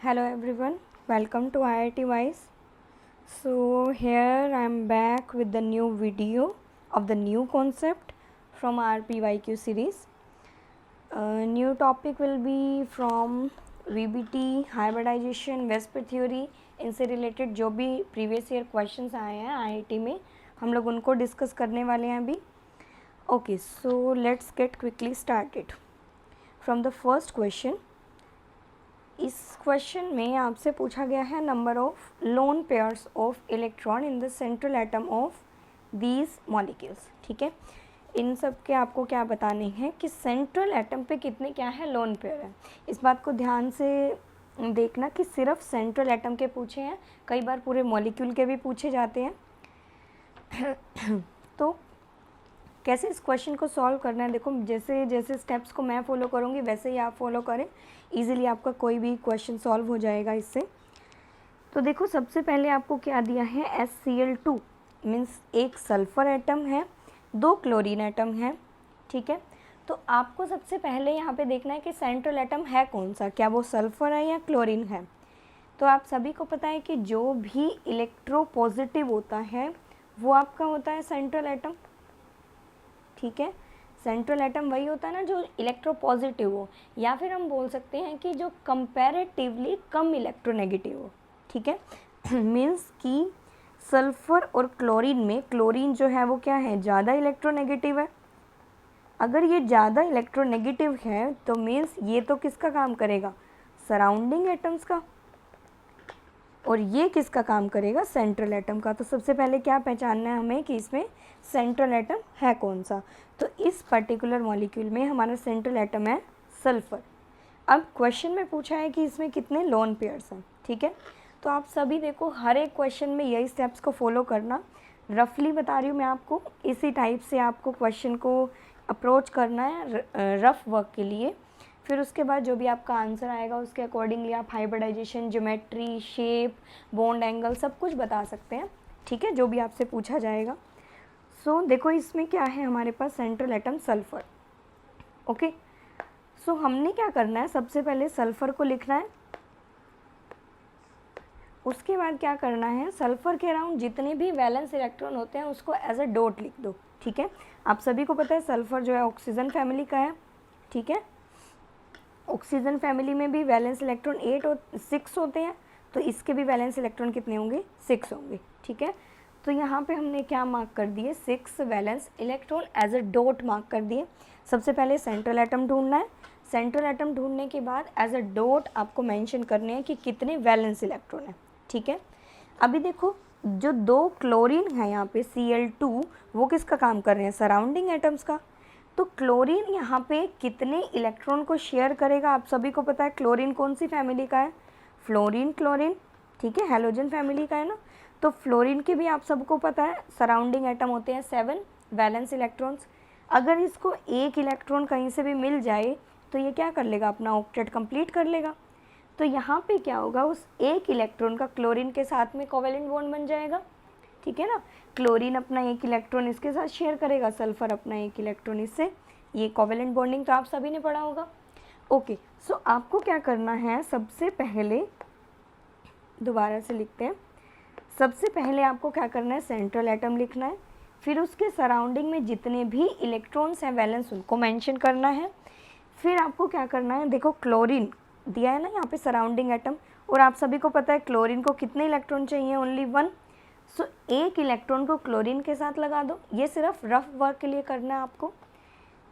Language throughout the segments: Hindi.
Hello everyone, welcome to IIT Wise. So here I am back with the new video of the new concept from our PYQ series. New topic will be from VBT, hybridization, Vesper theory. इनसे रिलेटेड जो भी प्रीवियस ईयर क्वेश्चंस आए हैं IIT में हम लोग उनको डिस्कस करने वाले हैं अभी. Okay, so let's get quickly started. From the first question, इस क्वेश्चन में आपसे पूछा गया है number of lone pairs of electron in the central atom of these molecules. ठीक है, इन सब के आपको क्या बताने हैं कि सेंट्रल एटम पे कितने क्या है लोन पेयर है. इस बात को ध्यान से देखना कि सिर्फ सेंट्रल एटम के पूछे हैं, कई बार पूरे मॉलिक्यूल के भी पूछे जाते हैं. तो कैसे इस क्वेश्चन को सॉल्व करना है, देखो जैसे जैसे स्टेप्स को मैं फॉलो करूँगी वैसे ही आप फॉलो करें, इजीली आपका कोई भी क्वेश्चन सॉल्व हो जाएगा इससे. तो देखो सबसे पहले आपको क्या दिया है, HCl2 मीन्स एक सल्फ़र एटम है, 2 क्लोरीन एटम है. ठीक है, तो आपको सबसे पहले यहाँ पे देखना है कि सेंट्रल एटम है कौन सा, क्या वो सल्फ़र है या क्लोरीन है. तो आप सभी को पता है कि जो भी इलेक्ट्रोपॉजिटिव होता है वो आपका होता है सेंट्रल एटम. ठीक है, सेंट्रल एटम वही होता है ना जो इलेक्ट्रोपॉजिटिव हो, या फिर हम बोल सकते हैं कि जो कंपैरेटिवली कम इलेक्ट्रोनेगेटिव हो. ठीक है, मीन्स कि सल्फ़र और क्लोरीन में क्लोरीन जो है वो क्या है, ज़्यादा इलेक्ट्रोनेगेटिव है. अगर ये ज़्यादा इलेक्ट्रोनेगेटिव है तो मीन्स ये तो किसका काम करेगा, सराउंडिंग एटम्स का, और ये किसका काम करेगा, सेंट्रल एटम का. तो सबसे पहले क्या पहचानना है हमें कि इसमें सेंट्रल एटम है कौन सा. तो इस पर्टिकुलर मॉलिक्यूल में हमारा सेंट्रल एटम है सल्फ़र. अब क्वेश्चन में पूछा है कि इसमें कितने लोन पेयर्स हैं. ठीक है, तो आप सभी देखो हर एक क्वेश्चन में यही स्टेप्स को फॉलो करना. रफली बता रही हूँ मैं आपको, इसी टाइप से आपको क्वेश्चन को अप्रोच करना है रफ वर्क के लिए. फिर उसके बाद जो भी आपका आंसर आएगा उसके अकॉर्डिंगली आप hybridization, geometry, shape, bond angle सब कुछ बता सकते हैं. ठीक है, जो भी आपसे पूछा जाएगा. सो देखो इसमें क्या है हमारे पास, सेंट्रल एटम सल्फ़र. ओके, सो हमने क्या करना है, सबसे पहले सल्फ़र को लिखना है. उसके बाद क्या करना है, सल्फ़र के अराउंड जितने भी वैलेंस इलेक्ट्रॉन होते हैं उसको एज अ डॉट लिख दो. ठीक है, आप सभी को पता है सल्फ़र जो है ऑक्सीजन फैमिली का है. ठीक है, ऑक्सीजन फैमिली में भी वैलेंस इलेक्ट्रॉन 8 और 6 होते हैं, तो इसके भी वैलेंस इलेक्ट्रॉन कितने होंगे, 6 होंगे. ठीक है, तो यहाँ पे हमने क्या मार्क कर दिए, 6 valence electron as a dot mark कर दिए. सबसे पहले सेंट्रल एटम ढूंढना है. सेंट्रल एटम ढूंढने के बाद एज अ डॉट आपको मेंशन करने हैं कि कितने वैलेंस इलेक्ट्रॉन है. ठीक है, अभी देखो जो 2 क्लोरीन है यहाँ पे Cl2, वो किसका काम कर रहे हैं, सराउंडिंग एटम्स का. तो क्लोरीन यहाँ पे कितने इलेक्ट्रॉन को शेयर करेगा, आप सभी को पता है क्लोरीन कौन सी फैमिली का है, फ्लोरीन क्लोरीन. ठीक है, हैलोजन फैमिली का है ना. तो फ्लोरीन के भी आप सबको पता है सराउंडिंग एटम होते हैं 7 वैलेंस इलेक्ट्रॉन्स. अगर इसको एक इलेक्ट्रॉन कहीं से भी मिल जाए तो ये क्या कर लेगा, अपना ऑक्टेट कंप्लीट कर लेगा. तो यहाँ पे क्या होगा, उस एक इलेक्ट्रॉन का क्लोरीन के साथ में कोवेलेंट बॉन्ड बन जाएगा. ठीक है ना, क्लोरीन अपना एक इलेक्ट्रॉन इसके साथ शेयर करेगा, सल्फ़र अपना एक इलेक्ट्रॉन इससे, ये कोवेलेंट बॉन्डिंग तो आप सभी ने पढ़ा होगा. ओके, सो आपको क्या करना है, सबसे पहले दोबारा से लिखते हैं. सबसे पहले आपको क्या करना है, सेंट्रल एटम लिखना है. फिर उसके सराउंडिंग में जितने भी इलेक्ट्रॉन्स हैं वैलेंस उनको मेंशन करना है. फिर आपको क्या करना है, देखो क्लोरीन दिया है ना यहाँ पे सराउंडिंग एटम, और आप सभी को पता है क्लोरीन को कितने इलेक्ट्रॉन चाहिए, ओनली 1. सो एक इलेक्ट्रॉन को क्लोरीन के साथ लगा दो. ये सिर्फ रफ वर्क के लिए करना है आपको.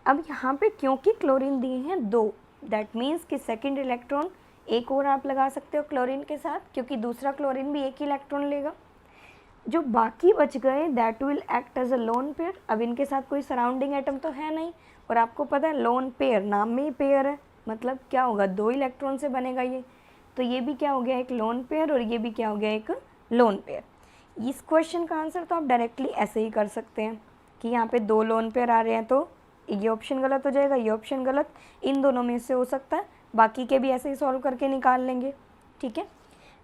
अब यहाँ पे क्योंकि क्लोरीन दिए हैं 2, दैट मीन्स कि सेकंड इलेक्ट्रॉन एक और आप लगा सकते हो क्लोरीन के साथ, क्योंकि दूसरा क्लोरीन भी एक इलेक्ट्रॉन लेगा. जो बाकी बच गए that will act as a lone pair. अब इनके साथ कोई सराउंडिंग एटम तो है नहीं, और आपको पता है लोन पेयर नाम में ही पेयर है, मतलब क्या होगा, 2 इलेक्ट्रॉन से बनेगा ये. तो ये भी क्या हो गया, एक लोन पेयर, और ये भी क्या हो गया, एक लोन पेयर. इस क्वेश्चन का आंसर तो आप डायरेक्टली ऐसे ही कर सकते हैं कि यहाँ पे 2 लोन पेयर आ रहे हैं तो ये ऑप्शन गलत हो जाएगा, ये ऑप्शन गलत, इन दोनों में से हो सकता है, बाकी के भी ऐसे ही सॉल्व करके निकाल लेंगे. ठीक है,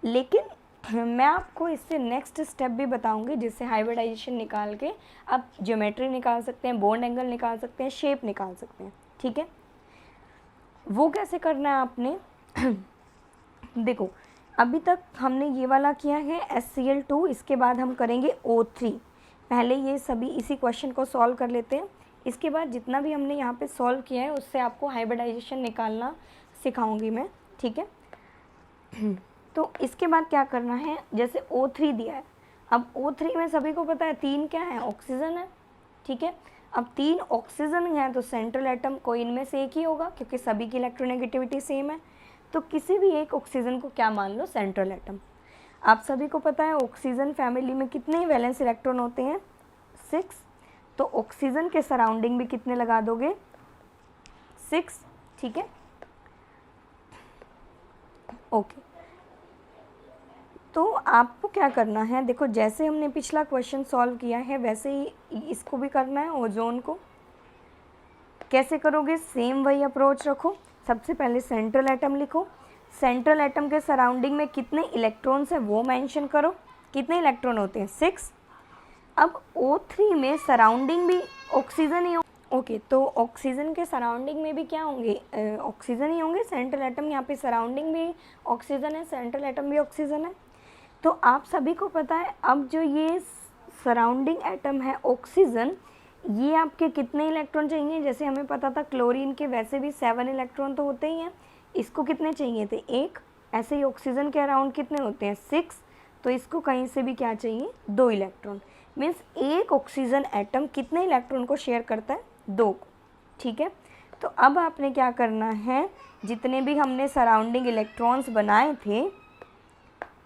लेकिन मैं आपको इससे नेक्स्ट स्टेप भी बताऊंगी जिससे हाइब्रिडाइजेशन निकाल के आप ज्योमेट्री निकाल सकते हैं, बॉन्ड एंगल निकाल सकते हैं, शेप निकाल सकते हैं. ठीक है, वो कैसे करना है आपने देखो अभी तक हमने ये वाला किया है HCl2, इसके बाद हम करेंगे O3। पहले ये सभी इसी क्वेश्चन को सॉल्व कर लेते हैं, इसके बाद जितना भी हमने यहाँ पे सॉल्व किया है उससे आपको हाइब्रिडाइजेशन निकालना सिखाऊंगी मैं, ठीक है। तो इसके बाद क्या करना है, जैसे O3 दिया है, अब O3 में सभी को पता है 3 क्या है, ऑक्सीजन है, ठीक है। अब 3 ऑक्सीजन है तो सेंट्रल एटम कोई इनमें से एक ही होगा क्योंकि सभी की इलेक्ट्रोनेगेटिविटी सेम है, तो किसी भी एक ऑक्सीजन को क्या मान लो, सेंट्रल एटम। आप सभी को पता है ऑक्सीजन फैमिली में कितने वैलेंस इलेक्ट्रॉन होते हैं, 6, तो ऑक्सीजन के सराउंडिंग भी कितने लगा दोगे, 6, ठीक है, ओके। तो आपको क्या करना है, देखो जैसे हमने पिछला क्वेश्चन सॉल्व किया है वैसे ही इसको भी करना है। ओजोन को कैसे करोगे, सेम वही अप्रोच रखो। सबसे पहले सेंट्रल एटम लिखो, सेंट्रल एटम के सराउंडिंग में कितने इलेक्ट्रॉन्स हैं वो मेंशन करो, कितने इलेक्ट्रॉन होते हैं, 6। अब O3 में सराउंडिंग भी ऑक्सीजन ही हो, ओके, तो ऑक्सीजन के सराउंडिंग में भी क्या होंगे, ऑक्सीजन ही होंगे, सेंट्रल एटम, यहाँ पे सराउंडिंग भी ऑक्सीजन है, सेंट्रल एटम भी ऑक्सीजन है। तो आप सभी को पता है अब जो ये सराउंडिंग एटम है ऑक्सीजन, ये आपके कितने इलेक्ट्रॉन चाहिए, जैसे हमें पता था क्लोरीन के वैसे भी 7 इलेक्ट्रॉन तो होते ही हैं, इसको कितने चाहिए थे, 1। ऐसे ही ऑक्सीजन के अराउंड कितने होते हैं, 6, तो इसको कहीं से भी क्या चाहिए, 2 इलेक्ट्रॉन। मीन्स एक ऑक्सीजन एटम कितने इलेक्ट्रॉन को शेयर करता है, 2 को, ठीक है। तो अब आपने क्या करना है, जितने भी हमने सराउंडिंग इलेक्ट्रॉन्स बनाए थे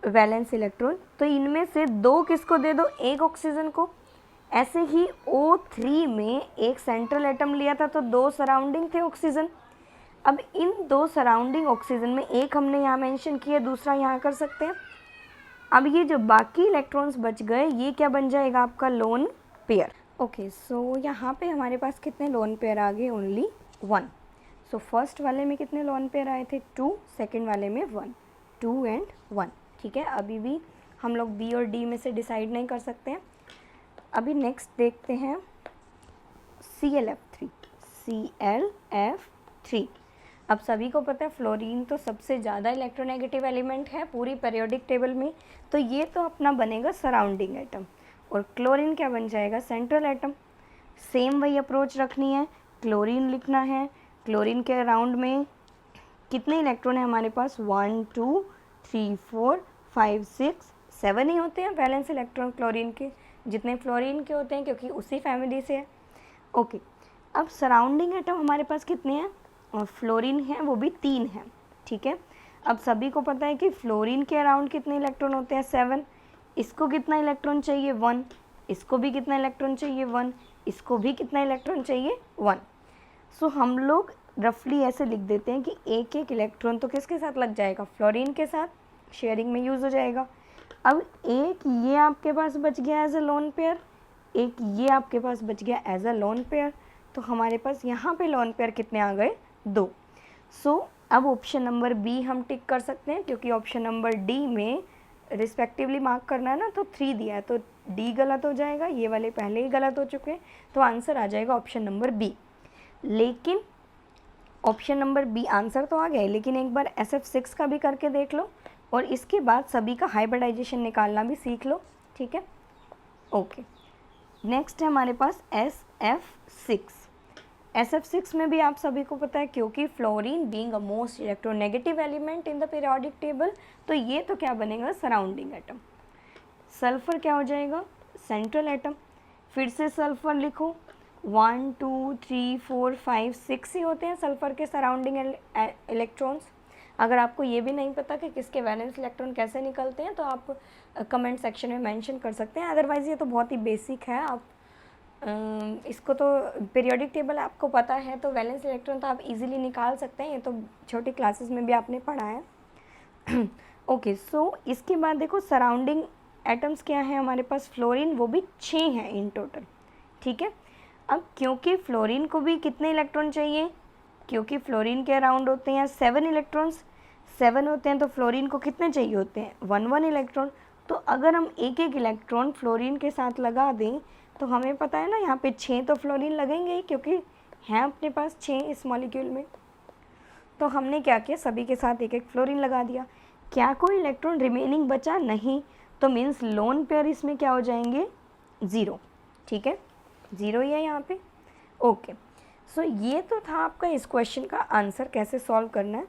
वैलेंस इलेक्ट्रॉन, तो इनमें से 2 किसको दे दो, 1 ऑक्सीजन को। ऐसे ही O3 में एक सेंट्रल एटम लिया था तो 2 सराउंडिंग थे ऑक्सीजन। अब इन 2 सराउंडिंग ऑक्सीजन में एक हमने यहाँ मेंशन किया, दूसरा यहाँ कर सकते हैं। अब ये जो बाकी इलेक्ट्रॉन्स बच गए ये क्या बन जाएगा, आपका लोन पेयर। ओके, सो यहाँ पे हमारे पास कितने लोन पेयर आ गए, ओनली 1। सो फर्स्ट वाले में कितने लोन पेयर आए थे, 2, सेकेंड वाले में 1, 2 एंड 1, ठीक है। अभी भी हम लोग बी और डी में से डिसाइड नहीं कर सकते हैं। अभी नेक्स्ट देखते हैं ClF3, ClF3। अब सभी को पता है फ्लोरीन तो सबसे ज़्यादा इलेक्ट्रोनेगेटिव एलिमेंट है पूरी पीरियोडिक टेबल में, तो ये तो अपना बनेगा सराउंडिंग एटम, और क्लोरीन क्या बन जाएगा, सेंट्रल एटम। सेम वही अप्रोच रखनी है, क्लोरीन लिखना है, क्लोरीन के अराउंड में कितने इलेक्ट्रॉन है हमारे पास, 1 2 3 4 5 6 7 ही होते हैं वैलेंस इलेक्ट्रॉन क्लोरीन के, जितने फ्लोरीन के होते हैं क्योंकि उसी फैमिली से है, ओके। अब सराउंडिंग एटम हमारे पास कितने हैं, और फ्लोरीन है वो भी 3 है, ठीक है। अब सभी को पता है कि फ्लोरीन के अराउंड कितने इलेक्ट्रॉन होते हैं, 7। इसको कितना इलेक्ट्रॉन चाहिए, 1। इसको भी कितना इलेक्ट्रॉन चाहिए, 1। इसको भी कितना इलेक्ट्रॉन चाहिए, 1। सो हम लोग रफली ऐसे लिख देते हैं कि एक एक इलेक्ट्रॉन तो किसके साथ लग जाएगा, फ्लोरीन के साथ, शेयरिंग में यूज़ हो जाएगा। अब एक ये आपके पास बच गया एज अ लोन पेयर, एक ये आपके पास बच गया एज अ लोन पेयर, तो हमारे पास यहाँ पे लोन पेयर कितने आ गए, 2। सो अब ऑप्शन नंबर बी हम टिक कर सकते हैं क्योंकि ऑप्शन नंबर डी में रिस्पेक्टिवली मार्क करना है ना, तो 3 दिया है तो डी गलत हो जाएगा, ये वाले पहले ही गलत हो चुके हैं, तो आंसर आ जाएगा ऑप्शन नंबर बी। लेकिन ऑप्शन नंबर बी आंसर तो आ गया है, लेकिन एक बार SF6 का भी करके देख लो और इसके बाद सभी का हाइब्रिडाइजेशन निकालना भी सीख लो, ठीक है, ओके। नेक्स्ट है हमारे पास SF6। SF6 में भी आप सभी को पता है क्योंकि fluorine being a most electronegative element in the periodic table, तो ये तो क्या बनेगा, सराउंडिंग एटम। सल्फर क्या हो जाएगा, सेंट्रल एटम। फिर से सल्फर लिखो, 1 2 3 4 5 6 ही होते हैं सल्फर के सराउंडिंग इलेक्ट्रॉन्स। अगर आपको ये भी नहीं पता कि किसके वैलेंस इलेक्ट्रॉन कैसे निकलते हैं तो आप कमेंट सेक्शन में मेंशन कर सकते हैं, अदरवाइज़ ये तो बहुत ही बेसिक है। आप इसको तो पीरियोडिक टेबल आपको पता है तो वैलेंस इलेक्ट्रॉन तो आप इजीली निकाल सकते हैं, ये तो छोटी क्लासेस में भी आपने पढ़ा है। ओके, सो इसके बाद देखो सराउंडिंग एटम्स क्या है हमारे पास, फ्लोरीन वो भी 6 हैं इन टोटल, ठीक है। अब क्योंकि फ्लोरीन को भी कितने इलेक्ट्रॉन चाहिए, क्योंकि फ्लोरीन के अराउंड होते हैं 7 इलेक्ट्रॉन्स, 7 होते हैं तो फ्लोरीन को कितने चाहिए होते हैं, 1 इलेक्ट्रॉन। तो अगर हम एक एक इलेक्ट्रॉन फ्लोरीन के साथ लगा दें तो हमें पता है ना यहाँ पे 6 तो फ्लोरीन लगेंगे ही क्योंकि हैं अपने पास 6 इस मॉलिक्यूल में। तो हमने क्या किया, सभी के साथ एक एक फ्लोरीन लगा दिया। क्या कोई इलेक्ट्रॉन रिमेनिंग बचा? नहीं, तो मीन्स लोन पेयर इसमें क्या हो जाएंगे? 0। ठीक है, 0 ही है यहाँ पे। ओके, सो ये तो था आपका इस क्वेश्चन का आंसर कैसे सॉल्व करना है।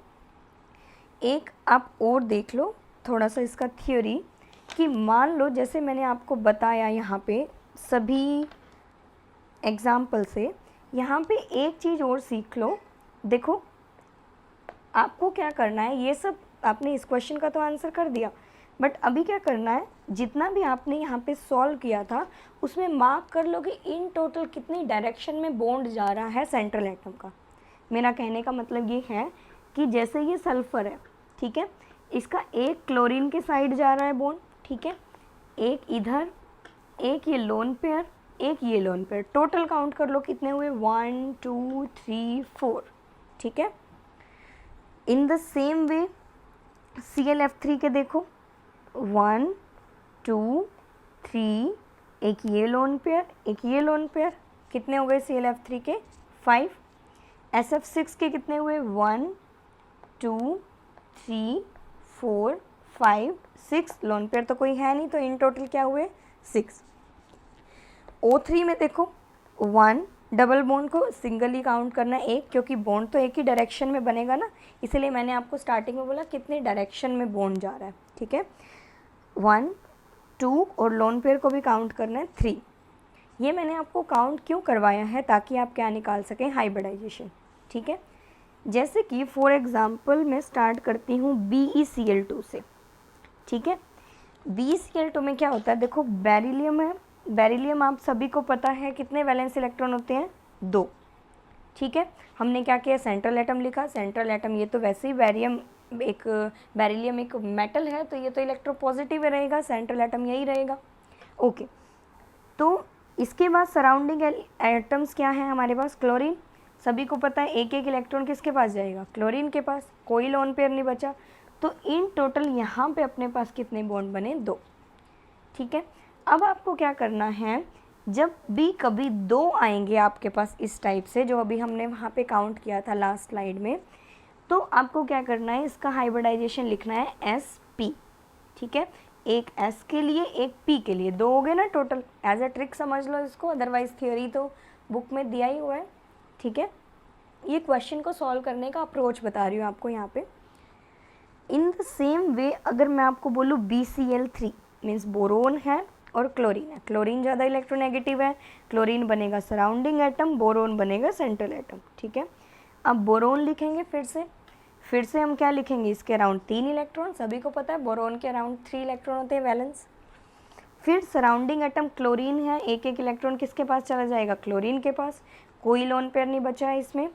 एक आप और देख लो थोड़ा सा इसका थ्योरी, कि मान लो जैसे मैंने आपको बताया यहाँ पे सभी एग्जाम्पल से, यहाँ पे एक चीज़ और सीख लो। देखो आपको क्या करना है, ये सब आपने इस क्वेश्चन का तो आंसर कर दिया, बट अभी क्या करना है, जितना भी आपने यहाँ पे सॉल्व किया था उसमें मार्क कर लो कि इन टोटल कितनी डायरेक्शन में बॉन्ड जा रहा है सेंट्रल एटम का। मेरा कहने का मतलब ये है कि जैसे ये सल्फ़र है, ठीक है, इसका एक क्लोरीन के साइड जा रहा है बॉन्ड, ठीक है, एक इधर, एक ये लोन पेयर, एक ये लोन पेयर, टोटल काउंट कर लो कितने हुए, 1 2 3 4, ठीक है। In the same way ClF3 के देखो 1 2 3, एक ये लोन पेयर, एक ये लोन पेयर, कितने हो गए ClF3 के? 5। SF6 के कितने हुए? 1 2 3 4 5 6, लोन पेयर तो कोई है नहीं, तो इन टोटल क्या हुए? 6। O3 में देखो 1, डबल बॉन्ड को सिंगल ही काउंट करना है एक, क्योंकि बॉन्ड तो एक ही डायरेक्शन में बनेगा ना, इसलिए मैंने आपको स्टार्टिंग में बोला कितने डायरेक्शन में बॉन्ड जा रहा है, ठीक है। 1 2 और लोन पेयर को भी काउंट करना है 3। ये मैंने आपको काउंट क्यों करवाया है, ताकि आप क्या निकाल सकें, हाइब्रिडाइजेशन, ठीक है। जैसे कि फॉर एग्जांपल मैं स्टार्ट करती हूँ BeCl2 से, ठीक है। BeCl2 में क्या होता है, देखो बेरिलियम है, बेरिलियम आप सभी को पता है कितने वैलेंस इलेक्ट्रॉन होते हैं? 2, ठीक है। हमने क्या किया, सेंट्रल एटम लिखा, सेंट्रल एटम, ये तो वैसे ही बेरिलियम एक मेटल है, तो ये तो इलेक्ट्रोपॉजिटिव रहेगा, सेंट्रल एटम यही रहेगा। ओके, तो इसके बाद सराउंडिंग एटम्स क्या है हमारे पास? क्लोरीन, सभी को पता है एक एक इलेक्ट्रॉन किसके पास जाएगा? क्लोरीन के पास, कोई लोन पेयर नहीं बचा, तो इन टोटल यहाँ पे अपने पास कितने बॉन्ड बने? 2, ठीक है। अब आपको क्या करना है, जब भी कभी 2 आएंगे आपके पास इस टाइप से, जो अभी हमने वहाँ पे काउंट किया था लास्ट स्लाइड में, तो आपको क्या करना है, इसका हाइब्रिडाइजेशन लिखना है SP, ठीक है। एक S के लिए, एक P के लिए, 2 हो गए ना टोटल। एज अ ट्रिक समझ लो इसको, अदरवाइज थ्योरी तो बुक में दिया ही हुआ है, ठीक है। ये क्वेश्चन को सॉल्व करने का अप्रोच बता रही हूँ आपको यहाँ पे। इन द सेम वे अगर मैं आपको बोलूँ BCl3 मीन्स बोरोन है और क्लोरीन है, क्लोरीन ज़्यादा इलेक्ट्रोनेगेटिव है, क्लोरीन बनेगा सराउंडिंग एटम, बोरोन बनेगा सेंट्रल एटम, ठीक है। अब बोरोन लिखेंगे फिर से हम क्या लिखेंगे, इसके अराउंड 3 इलेक्ट्रॉन, सभी को पता है बोरोन के अराउंड 3 इलेक्ट्रॉन होते हैं वैलेंस। फिर सराउंडिंग एटम क्लोरीन है, एक एक इलेक्ट्रॉन किसके पास चला जाएगा? क्लोरीन के पास, कोई लोन पेयर नहीं बचा है इसमें।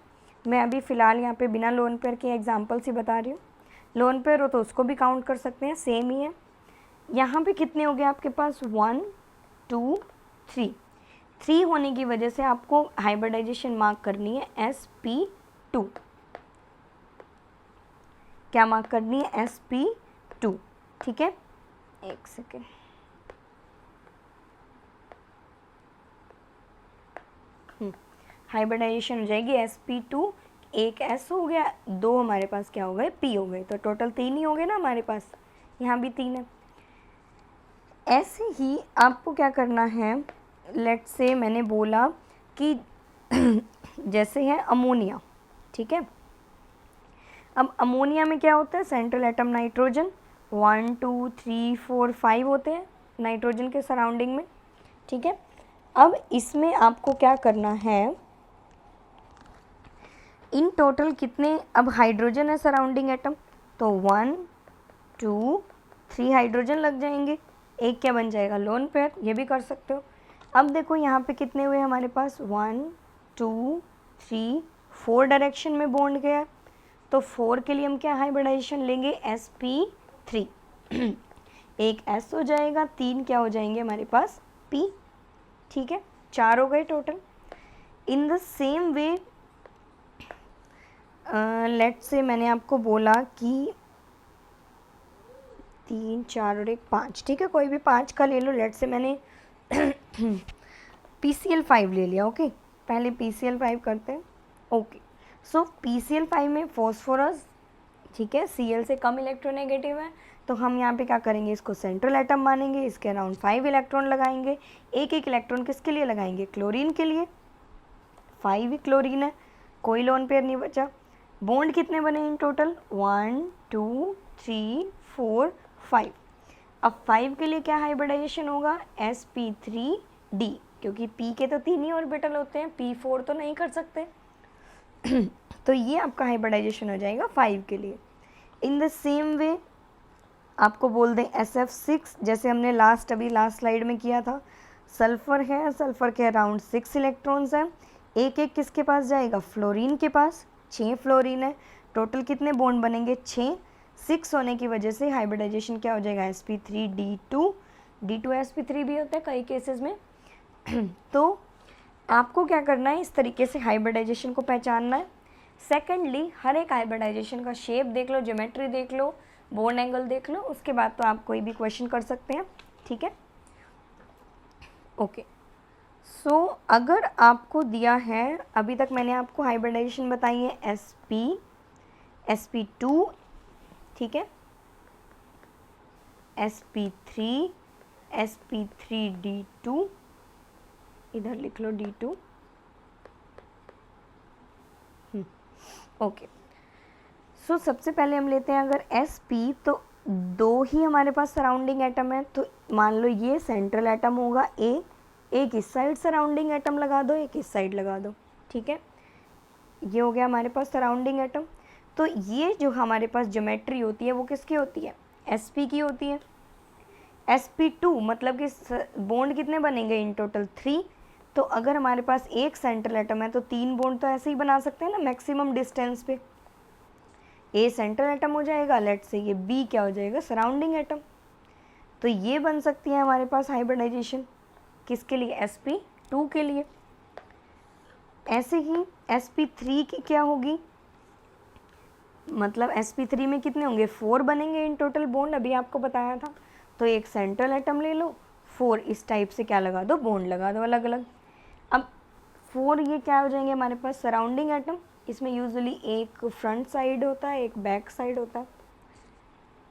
मैं अभी फ़िलहाल यहाँ पे बिना लोन पेयर के एग्जाम्पल्स ही बता रही हूँ, लोन पेयर हो तो उसको भी काउंट कर सकते हैं, सेम ही है। यहाँ पे कितने हो गए आपके पास? 1 2 3 होने की वजह से आपको हाइब्रिडाइजेशन मार्क करनी है SP2, क्या मार्क करनी है? SP2, ठीक है। एक सेकेंड, हाइब्रिडाइजेशन हो जाएगी SP2, एक S हो गया, 2 हमारे पास क्या हो गए? P हो गए, तो टोटल 3 ही हो गए ना हमारे पास, यहाँ भी 3 है। ऐसे ही आपको क्या करना है, लेट्स से मैंने बोला कि जैसे है अमोनिया, ठीक है। अब अमोनिया में क्या होता है, सेंट्रल एटम नाइट्रोजन, 1 2 3 4 5 होते हैं नाइट्रोजन के सराउंडिंग में, ठीक है। अब इसमें आपको क्या करना है, इन टोटल कितने, अब हाइड्रोजन है सराउंडिंग एटम, तो 1 2 3 हाइड्रोजन लग जाएंगे, एक क्या बन जाएगा? लोन पेयर, ये भी कर सकते हो। अब देखो यहाँ पे कितने हुए हमारे पास, 1 2 3 4 डायरेक्शन में बॉन्ड गया, तो 4 के लिए हम क्या हाइब्रिडाइजेशन लेंगे? SP3 एक S हो जाएगा, 3 क्या हो जाएंगे हमारे पास? P, ठीक है। 4 हो गए total. In the same way let's say मैंने आपको बोला कि 3 4 और 1 5, ठीक है, कोई भी 5 का ले लो। लेट्स से मैंने PCl5 ले लिया, ओके। पहले PCl5 करते हैं, ओके। सो PCl5 में फॉस्फोरस, ठीक है, Cl से कम इलेक्ट्रोनेगेटिव है, तो हम यहाँ पे क्या करेंगे, इसको सेंट्रल एटम मानेंगे, इसके अराउंड 5 इलेक्ट्रॉन लगाएंगे। एक एक इलेक्ट्रॉन किसके लिए लगाएंगे, क्लोरीन के लिए, 5 ही क्लोरीन है, कोई लोन पेयर नहीं बचा। बॉन्ड कितने बने इन टोटल, 1 2 3 4 5। अब 5 के लिए क्या हाइब्रिडाइजेशन होगा, sp3d, क्योंकि p के तो 3 ही ऑर्बिटल होते हैं, p4 तो नहीं कर सकते तो ये आपका हाइब्रिडाइजेशन हो जाएगा 5 के लिए। इन द सेम वे आपको बोल दें SF6, जैसे हमने लास्ट स्लाइड में किया था, सल्फ़र है, सल्फ़र के अराउंड 6 इलेक्ट्रॉन्स हैं, एक एक किसके पास जाएगा, फ्लोरीन के पास, 6 फ्लोरीन है, टोटल कितने बॉन्ड बनेंगे, 6 होने की वजह से हाइब्रिडाइजेशन क्या हो जाएगा, sp3d2, d2 sp3 भी होता है कई केसेस में तो आपको क्या करना है, इस तरीके से हाइब्रिडाइजेशन को पहचानना है। सेकेंडली, हर एक हाइब्रिडाइजेशन का शेप देख लो, ज्योमेट्री देख लो, बॉन्ड एंगल देख लो, उसके बाद तो आप कोई भी क्वेश्चन कर सकते हैं, ठीक है। ओके, सो अगर आपको दिया है, अभी तक मैंने आपको हाइब्रिडाइजेशन बताई है sp2, ठीक है, sp3, sp3d2, इधर लिख लो d2, ओके। सो सबसे पहले हम लेते हैं अगर sp, तो 2 ही हमारे पास सराउंडिंग एटम है, तो मान लो ये सेंट्रल एटम होगा A, एक इस साइड सराउंडिंग एटम लगा दो, एक इस साइड लगा दो, ठीक है, ये हो गया हमारे पास सराउंडिंग एटम। तो ये जो हमारे पास ज्योमेट्री होती है वो किसकी होती है, sp की होती है। sp2 मतलब कि बॉन्ड कितने बनेंगे इन टोटल, 3, तो अगर हमारे पास एक सेंट्रल एटम है तो 3 बॉन्ड तो ऐसे ही बना सकते हैं ना मैक्सिमम डिस्टेंस पे। A सेंट्रल एटम हो जाएगा, लेट से ये B क्या हो जाएगा, सराउंडिंग एटम। तो ये बन सकती है हमारे पास हाइब्रिडाइजेशन, किसके लिए, sp2 के लिए। ऐसे ही sp3 की क्या होगी, मतलब sp3 में कितने होंगे, 4 बनेंगे इन टोटल बॉन्ड, अभी आपको बताया था। तो एक सेंट्रल एटम ले लो, 4 इस टाइप से क्या लगा दो, बॉन्ड लगा दो अलग अलग। अब 4 ये क्या हो जाएंगे हमारे पास, सराउंडिंग एटम, इसमें यूजुअली एक फ्रंट साइड होता है, एक बैक साइड होता है,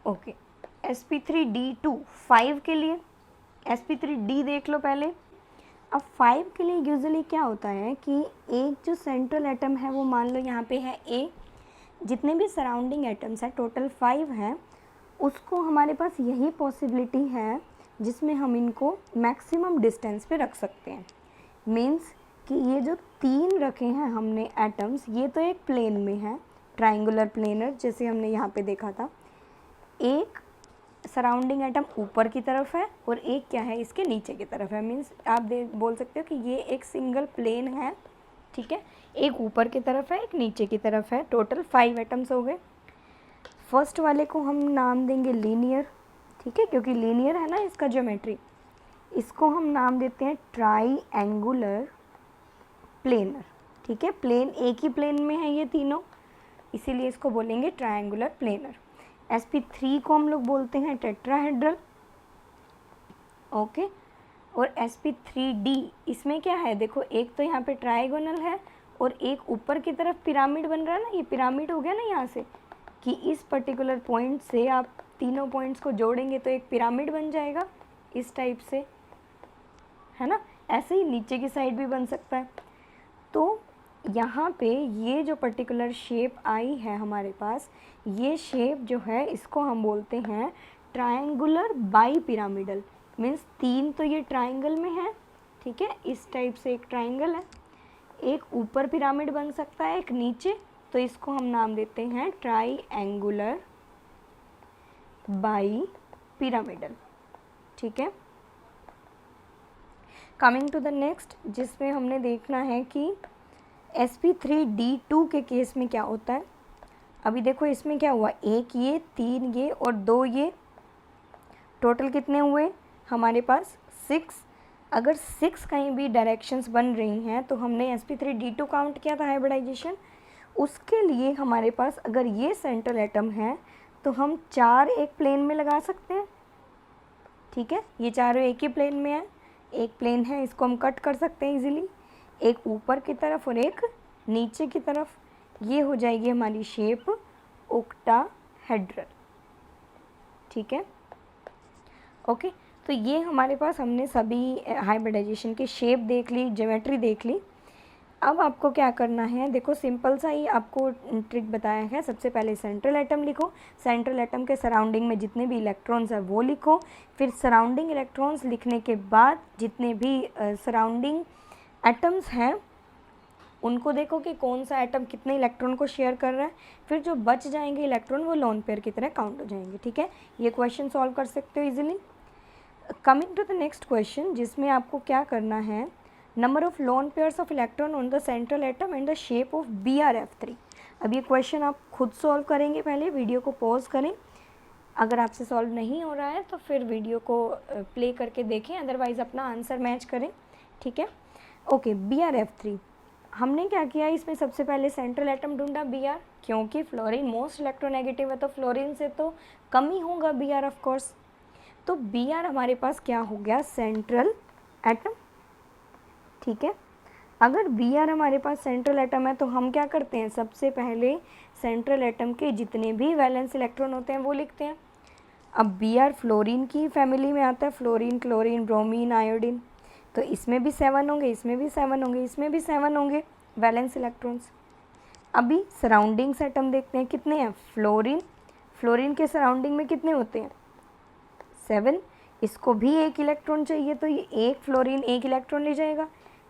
ओके। sp3d2 5 के लिए, sp3d देख लो पहले। अब 5 के लिए यूजुअली क्या होता है कि एक जो सेंट्रल एटम है वो मान लो यहाँ पे है A, जितने भी सराउंडिंग एटम्स हैं टोटल 5 हैं, उसको हमारे पास यही पॉसिबिलिटी है जिसमें हम इनको मैक्सिमम डिस्टेंस पे रख सकते हैं। मीन्स कि ये जो 3 रखे हैं हमने एटम्स, ये तो एक प्लेन में है, ट्राइंगुलर प्लेनर, जैसे हमने यहाँ पे देखा था। एक सराउंडिंग एटम ऊपर की तरफ है और एक क्या है, इसके नीचे की तरफ है। मीन्स आप बोल सकते हो कि ये एक सिंगल प्लेन है, ठीक है, एक ऊपर की तरफ है, एक नीचे की तरफ है, टोटल 5 एटम्स हो गए। फर्स्ट वाले को हम नाम देंगे लीनियर, ठीक है, क्योंकि लीनियर है ना इसका ज्योमेट्री। इसको हम नाम देते हैं ट्राइएंगुलर प्लेनर, ठीक है, प्लेन एक ही प्लेन में है ये तीनों, इसीलिए इसको बोलेंगे ट्राइएंगुलर प्लेनर। sp3 को हम लोग बोलते हैं टेट्राहेड्रल, ओके। और sp3d, इसमें क्या है, देखो एक तो यहाँ पे ट्राइगोनल है और एक ऊपर की तरफ पिरामिड बन रहा है ना, ये पिरामिड हो गया ना यहाँ से, कि इस पर्टिकुलर पॉइंट से आप तीनों पॉइंट्स को जोड़ेंगे तो एक पिरामिड बन जाएगा इस टाइप से, है ना। ऐसे ही नीचे की साइड भी बन सकता है। तो यहाँ पे ये जो पर्टिकुलर शेप आई है हमारे पास, ये शेप जो है इसको हम बोलते हैं ट्रायंगुलर बाई पिरामिडल। मीन्स 3 तो ये ट्रायंगल में है, ठीक है, इस टाइप से एक ट्रायंगल है, एक ऊपर पिरामिड बन सकता है, एक नीचे, तो इसको हम नाम देते हैं ट्रायंगुलर बाई पिरामिडल, ठीक है। कमिंग टू द नेक्स्ट, जिसमें हमने देखना है कि sp3d2 के केस में क्या होता है। अभी देखो इसमें क्या हुआ, एक ये, 3 ये और 2 ये, टोटल कितने हुए हमारे पास 6। अगर 6 कहीं भी डायरेक्शंस बन रही हैं तो हमने sp3d2 काउंट किया था हाइब्रिडाइजेशन। उसके लिए हमारे पास अगर ये सेंट्रल एटम है तो हम 4 एक प्लेन में लगा सकते हैं, ठीक है, ये चारों एक ही प्लेन में है, एक प्लेन है, इसको हम कट कर सकते हैं इजीली, एक ऊपर की तरफ और एक नीचे की तरफ, ये हो जाएगी हमारी शेप। ओक्टाहेड्रल, ठीक है। ओके, तो ये हमारे पास हमने सभी हाइब्रिडाइजेशन की शेप देख ली, ज्योमेट्री देख ली। अब आपको क्या करना है, देखो सिंपल सा ही आपको ट्रिक बताया है। सबसे पहले सेंट्रल एटम लिखो, सेंट्रल एटम के सराउंडिंग में जितने भी इलेक्ट्रॉन्स हैं वो लिखो, फिर सराउंडिंग इलेक्ट्रॉन्स लिखने के बाद जितने भी सराउंडिंग एटम्स हैं उनको देखो कि कौन सा एटम कितने इलेक्ट्रॉन को शेयर कर रहा है, फिर जो बच जाएंगे इलेक्ट्रॉन वो लोन पेयर की तरह काउंट हो जाएंगे, ठीक है। ये क्वेश्चन सॉल्व कर सकते हो easily. Coming to the next question, जिसमें आपको क्या करना है, number of lone pairs of electron on the central atom and the shape of BrF3। अब ये क्वेश्चन आप खुद सॉल्व करेंगे, पहले वीडियो को पॉज करें, अगर आपसे सॉल्व नहीं हो रहा है तो फिर वीडियो को प्ले करके देखें, अदरवाइज़ अपना आंसर मैच करें, ठीक है। ओके, BrF3 हमने क्या किया, इसमें सबसे पहले सेंट्रल एटम ढूंढा Br, क्योंकि फ्लोरीन मोस्ट इलेक्ट्रोनेगेटिव है तो फ्लोरीन से तो कम ही होगा Br ऑफ कोर्स। तो Br हमारे पास क्या हो गया, सेंट्रल एटम, ठीक है। अगर Br हमारे पास सेंट्रल एटम है तो हम क्या करते हैं, सबसे पहले सेंट्रल एटम के जितने भी वैलेंस इलेक्ट्रॉन होते हैं वो लिखते हैं। अब Br फ्लोरीन की फैमिली में आता है, फ्लोरीन, क्लोरीन, ब्रोमीन, आयोडीन, तो इसमें भी 7 होंगे, इसमें भी 7 होंगे, इसमें भी 7 होंगे वैलेंस इलेक्ट्रॉन्स। अभी सराउंडिंग्स एटम देखते हैं कितने हैं, फ्लोरीन, फ्लोरीन के सराउंडिंग में कितने होते हैं, 7, इसको भी एक इलेक्ट्रॉन चाहिए तो ये एक फ्लोरीन एक इलेक्ट्रॉन ले जाएगा,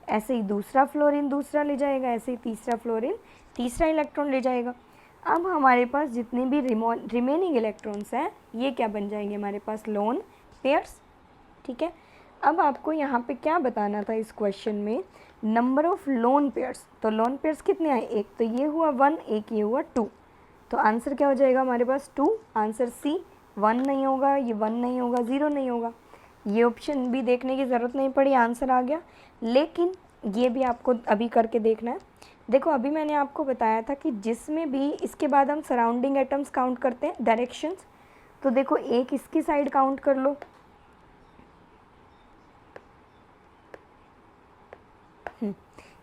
ऐसे ही दूसरा फ्लोरीन दूसरा ले जाएगा, ऐसे ही तीसरा फ्लोरीन तीसरा इलेक्ट्रॉन ले जाएगा। अब हमारे पास जितने भी रिमेनिंग इलेक्ट्रॉन्स हैं ये क्या बन जाएंगे, हमारे पास लोन पेयर्स, ठीक है। अब आपको यहाँ पे क्या बताना था इस क्वेश्चन में, नंबर ऑफ लोन पेयर्स, तो लोन पेयर्स कितने आए, एक तो ये हुआ 1, एक ये हुआ 2, तो आंसर क्या हो जाएगा हमारे पास 2, आंसर सी। 1 नहीं होगा, ये 1 नहीं होगा, 0 नहीं होगा, ये ऑप्शन भी देखने की ज़रूरत नहीं पड़ी, आंसर आ गया। लेकिन ये भी आपको अभी करके देखना है। देखो अभी मैंने आपको बताया था कि जिसमें भी इसके बाद हम सराउंडिंग एटम्स काउंट करते हैं डायरेक्शंस, तो देखो एक इसकी साइड काउंट कर लो,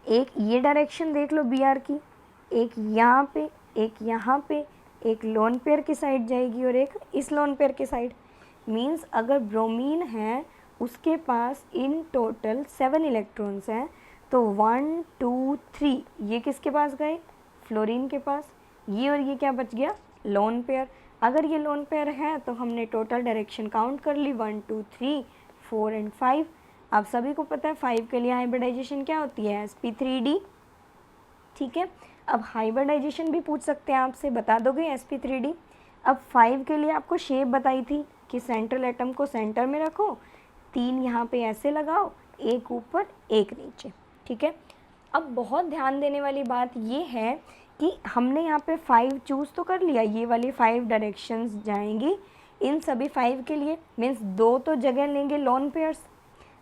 एक ये डायरेक्शन देख लो Br की, एक यहाँ पे, एक यहाँ पे, एक लोन पेयर की साइड जाएगी और एक इस लोन पेयर की साइड। मींस अगर ब्रोमीन है उसके पास इन टोटल 7 इलेक्ट्रॉन्स हैं, तो 1 2 3 ये किसके पास गए, फ्लोरीन के पास, ये और ये क्या बच गया, लोन पेयर। अगर ये लोन पेयर है तो हमने टोटल डायरेक्शन काउंट कर ली, 1 2 3 4 एंड 5। आप सभी को पता है 5 के लिए हाइब्रिडाइजेशन क्या होती है, sp3d, ठीक है। अब हाइब्रिडाइजेशन भी पूछ सकते हैं आपसे, बता दोगे sp3d। अब 5 के लिए आपको शेप बताई थी कि सेंट्रल एटम को सेंटर में रखो, 3 यहाँ पे ऐसे लगाओ, एक ऊपर एक नीचे, ठीक है। अब बहुत ध्यान देने वाली बात ये है कि हमने यहाँ पे 5 चूज़ तो कर लिया, ये वाली 5 डायरेक्शंस जाएंगी इन सभी 5 के लिए, मीन्स 2 तो जगह लेंगे लोन पेयर्स,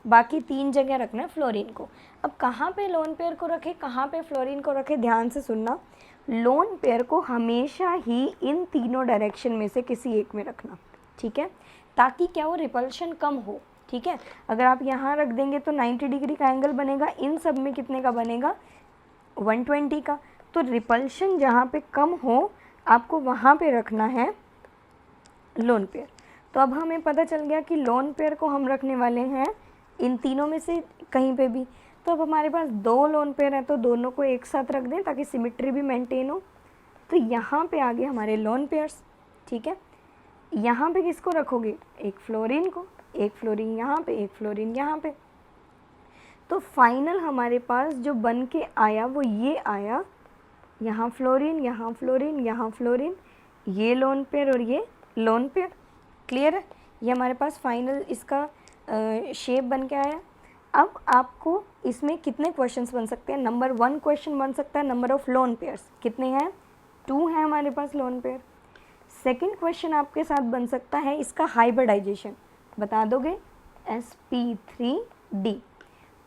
बाकी 3 जगह रखना है फ्लोरीन को। अब कहाँ पे लोन पेयर को रखे, कहाँ पे फ्लोरीन को रखे, ध्यान से सुनना, लोन पेयर को हमेशा ही इन तीनों डायरेक्शन में से किसी एक में रखना, ठीक है, ताकि क्या हो, रिपल्शन कम हो, ठीक है। अगर आप यहाँ रख देंगे तो 90 डिग्री का एंगल बनेगा, इन सब में कितने का बनेगा, 120 का, तो रिपल्शन जहाँ पे कम हो आपको वहाँ पे रखना है लोन पेयर। तो अब हमें पता चल गया कि लोन पेयर को हम रखने वाले हैं इन तीनों में से कहीं पे भी। तो अब हमारे पास 2 लोन पेयर हैं तो दोनों को एक साथ रख दें ताकि सिमेट्री भी मेंटेन हो। तो यहाँ पे आ गए हमारे लोन पेयर्स, ठीक है। यहाँ पे किसको रखोगे, एक फ्लोरीन को, एक फ्लोरीन यहाँ पे, एक फ्लोरीन यहाँ पे। तो फाइनल हमारे पास जो बन के आया वो ये आया, यहाँ फ्लोरीन, यहाँ फ्लोरीन, यहाँ फ्लोरीन, ये लोन पेयर और ये लोन पेयर। क्लियर है, ये हमारे पास फाइनल इसका शेप बन के आया। अब आपको इसमें कितने क्वेश्चंस बन सकते हैं, नंबर 1 क्वेश्चन बन सकता है, नंबर ऑफ लोन पेयर्स कितने हैं, 2 हैं हमारे पास लोन पेयर। सेकंड क्वेश्चन आपके साथ बन सकता है इसका हाइब्रिडाइजेशन, बता दोगे sp3d।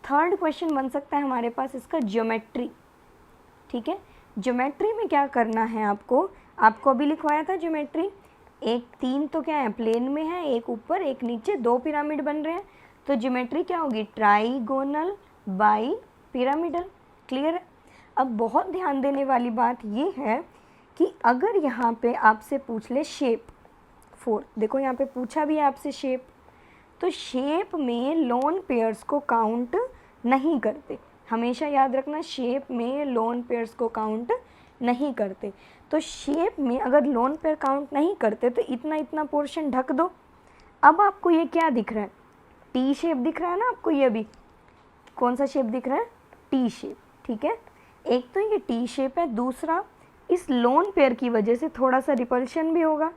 थर्ड क्वेश्चन बन सकता है हमारे पास इसका ज्योमेट्री, ठीक है। ज्योमेट्री में क्या करना है आपको अभी लिखवाया था ज्योमेट्री, एक 3 तो क्या है प्लेन में है, एक ऊपर एक नीचे, 2 पिरामिड बन रहे हैं, तो ज्योमेट्री क्या होगी, ट्राइगोनल बाई पिरामिडल। क्लियर है। अब बहुत ध्यान देने वाली बात ये है कि अगर यहाँ पे आपसे पूछ ले शेप 4, देखो यहाँ पे पूछा भी है आपसे शेप, तो शेप में लोन पेयर्स को काउंट नहीं करते, हमेशा याद रखना शेप में लोन पेयर्स को काउंट नहीं करते। तो शेप में अगर लोन पेयर काउंट नहीं करते तो इतना इतना पोर्शन ढक दो। अब आपको ये क्या दिख रहा है, टी शेप दिख रहा है ना आपको, ये भी कौन सा शेप दिख रहा है, टी शेप, ठीक है। एक तो ये टी शेप है, दूसरा इस लोन पेयर की वजह से थोड़ा सा रिपल्शन भी होगा,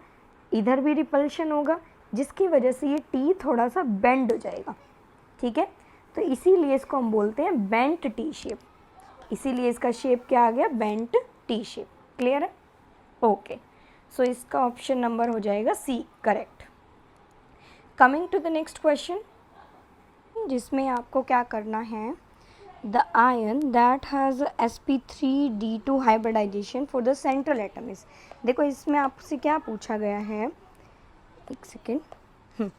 इधर भी रिपल्शन होगा, जिसकी वजह से ये टी थोड़ा सा बेंड हो जाएगा, ठीक है। तो इसीलिए इसको हम बोलते हैं बेंट टी शेप, इसीलिए इसका शेप क्या आ गया, बेंट टी शेप। क्लियर है, ओके। सो इसका ऑप्शन नंबर हो जाएगा C correct. Coming to the next question, जिसमें आपको क्या करना है, the ion that has sp3d2 hybridization for the central atom is, देखो इसमें आपसे क्या पूछा गया है, एक सेकेंड,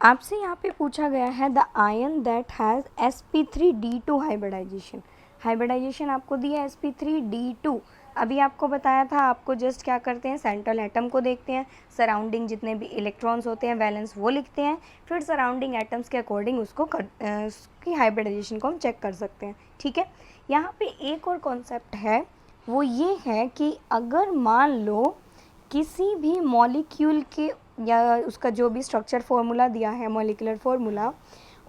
आपसे यहाँ पे पूछा गया है the ion that has sp3d2 hybridization, hybridization आपको दिया है sp3d2। अभी आपको बताया था, आपको जस्ट क्या करते हैं, सेंट्रल एटम को देखते हैं, सराउंडिंग जितने भी इलेक्ट्रॉन्स होते हैं वैलेंस वो लिखते हैं, फिर सराउंडिंग एटम्स के अकॉर्डिंग उसकी हाइब्रिडाइजेशन को हम चेक कर सकते हैं, ठीक है। यहाँ पे एक और कॉन्सेप्ट है, वो ये है कि अगर मान लो किसी भी मॉलिक्यूल के या उसका जो भी स्ट्रक्चर फॉर्मूला दिया है, मॉलिक्यूलर फॉर्मूला,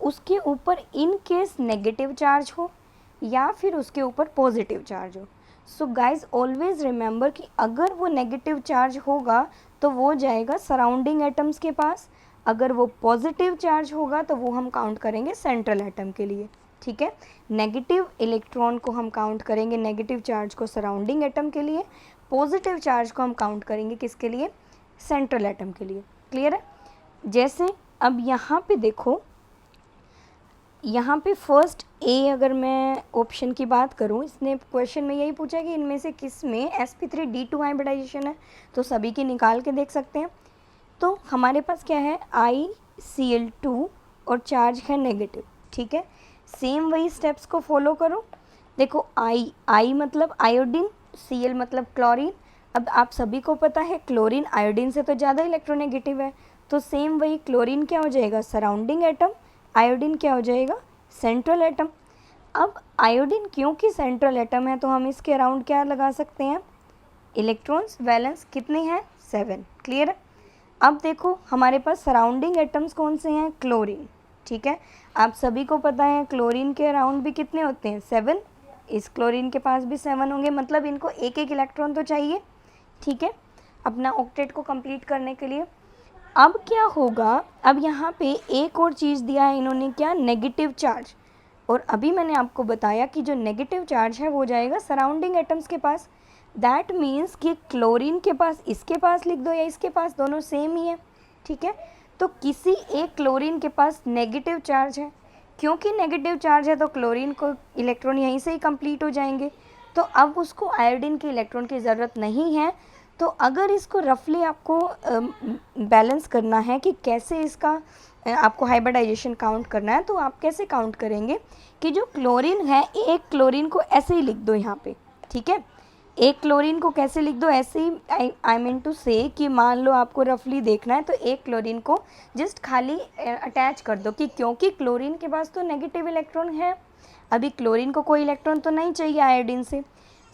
उसके ऊपर इन केस नेगेटिव चार्ज हो या फिर उसके ऊपर पॉजिटिव चार्ज हो। सो गाइज ऑलवेज रिमेंबर कि अगर वो नेगेटिव चार्ज होगा तो वो जाएगा सराउंडिंग एटम्स के पास, अगर वो पॉजिटिव चार्ज होगा तो वो हम काउंट करेंगे सेंट्रल एटम के लिए, ठीक है। नेगेटिव इलेक्ट्रॉन को हम काउंट करेंगे, नेगेटिव चार्ज को सराउंडिंग एटम के लिए, पॉजिटिव चार्ज को हम काउंट करेंगे किसके लिए, सेंट्रल एटम के लिए। क्लियर है। जैसे अब यहाँ पे देखो, यहाँ पे फर्स्ट ए, अगर मैं ऑप्शन की बात करूँ, इसने क्वेश्चन में यही पूछा कि इनमें से किस में sp3d2 हाइब्रिडाइजेशन है, तो सभी की निकाल के देख सकते हैं। तो हमारे पास क्या है, ICl2 और चार्ज है नेगेटिव, ठीक है। सेम वही स्टेप्स को फॉलो करो। देखो I मतलब आयोडीन, Cl मतलब क्लोरीन। अब आप सभी को पता है क्लोरीन आयोडीन से तो ज़्यादा इलेक्ट्रोनेगेटिव है, तो सेम वही क्लोरीन क्या हो जाएगा, सराउंडिंग एटम, आयोडीन क्या हो जाएगा, सेंट्रल एटम। अब आयोडीन क्योंकि सेंट्रल एटम है तो हम इसके अराउंड क्या लगा सकते हैं, इलेक्ट्रॉन्स, वैलेंस कितने हैं, 7। क्लियर है। अब देखो हमारे पास सराउंडिंग एटम्स कौन से हैं, क्लोरीन, ठीक है। आप सभी को पता है क्लोरीन के अराउंड भी कितने होते हैं, 7, इस क्लोरीन के पास भी 7 होंगे, मतलब इनको एक एक इलेक्ट्रॉन तो चाहिए, ठीक है, अपना ऑक्टेट को कंप्लीट करने के लिए। अब क्या होगा, अब यहाँ पे एक और चीज़ दिया है इन्होंने, क्या, नेगेटिव चार्ज, और अभी मैंने आपको बताया कि जो नेगेटिव चार्ज है वो जाएगा सराउंडिंग एटम्स के पास। दैट मीन्स कि क्लोरीन के पास, इसके पास लिख दो या इसके पास, दोनों सेम ही है, ठीक है। तो किसी एक क्लोरीन के पास नेगेटिव चार्ज है, क्योंकि नेगेटिव चार्ज है तो क्लोरीन को इलेक्ट्रॉन यहीं से ही कंप्लीट हो जाएंगे, तो अब उसको आयोडीन के इलेक्ट्रॉन की ज़रूरत नहीं है। तो अगर इसको रफली आपको बैलेंस करना है कि कैसे इसका आपको हाइब्रिडाइजेशन काउंट करना है, तो आप कैसे काउंट करेंगे कि जो क्लोरीन है, एक क्लोरीन को ऐसे ही लिख दो यहाँ पे, ठीक है। एक क्लोरीन को कैसे लिख दो, ऐसे ही, आई मीन टू से कि मान लो आपको रफली देखना है तो एक क्लोरीन को जस्ट खाली अटैच कर दो, कि क्योंकि क्लोरीन के पास तो नेगेटिव इलेक्ट्रॉन है, अभी क्लोरीन को कोई इलेक्ट्रॉन तो नहीं चाहिए आयोडीन से।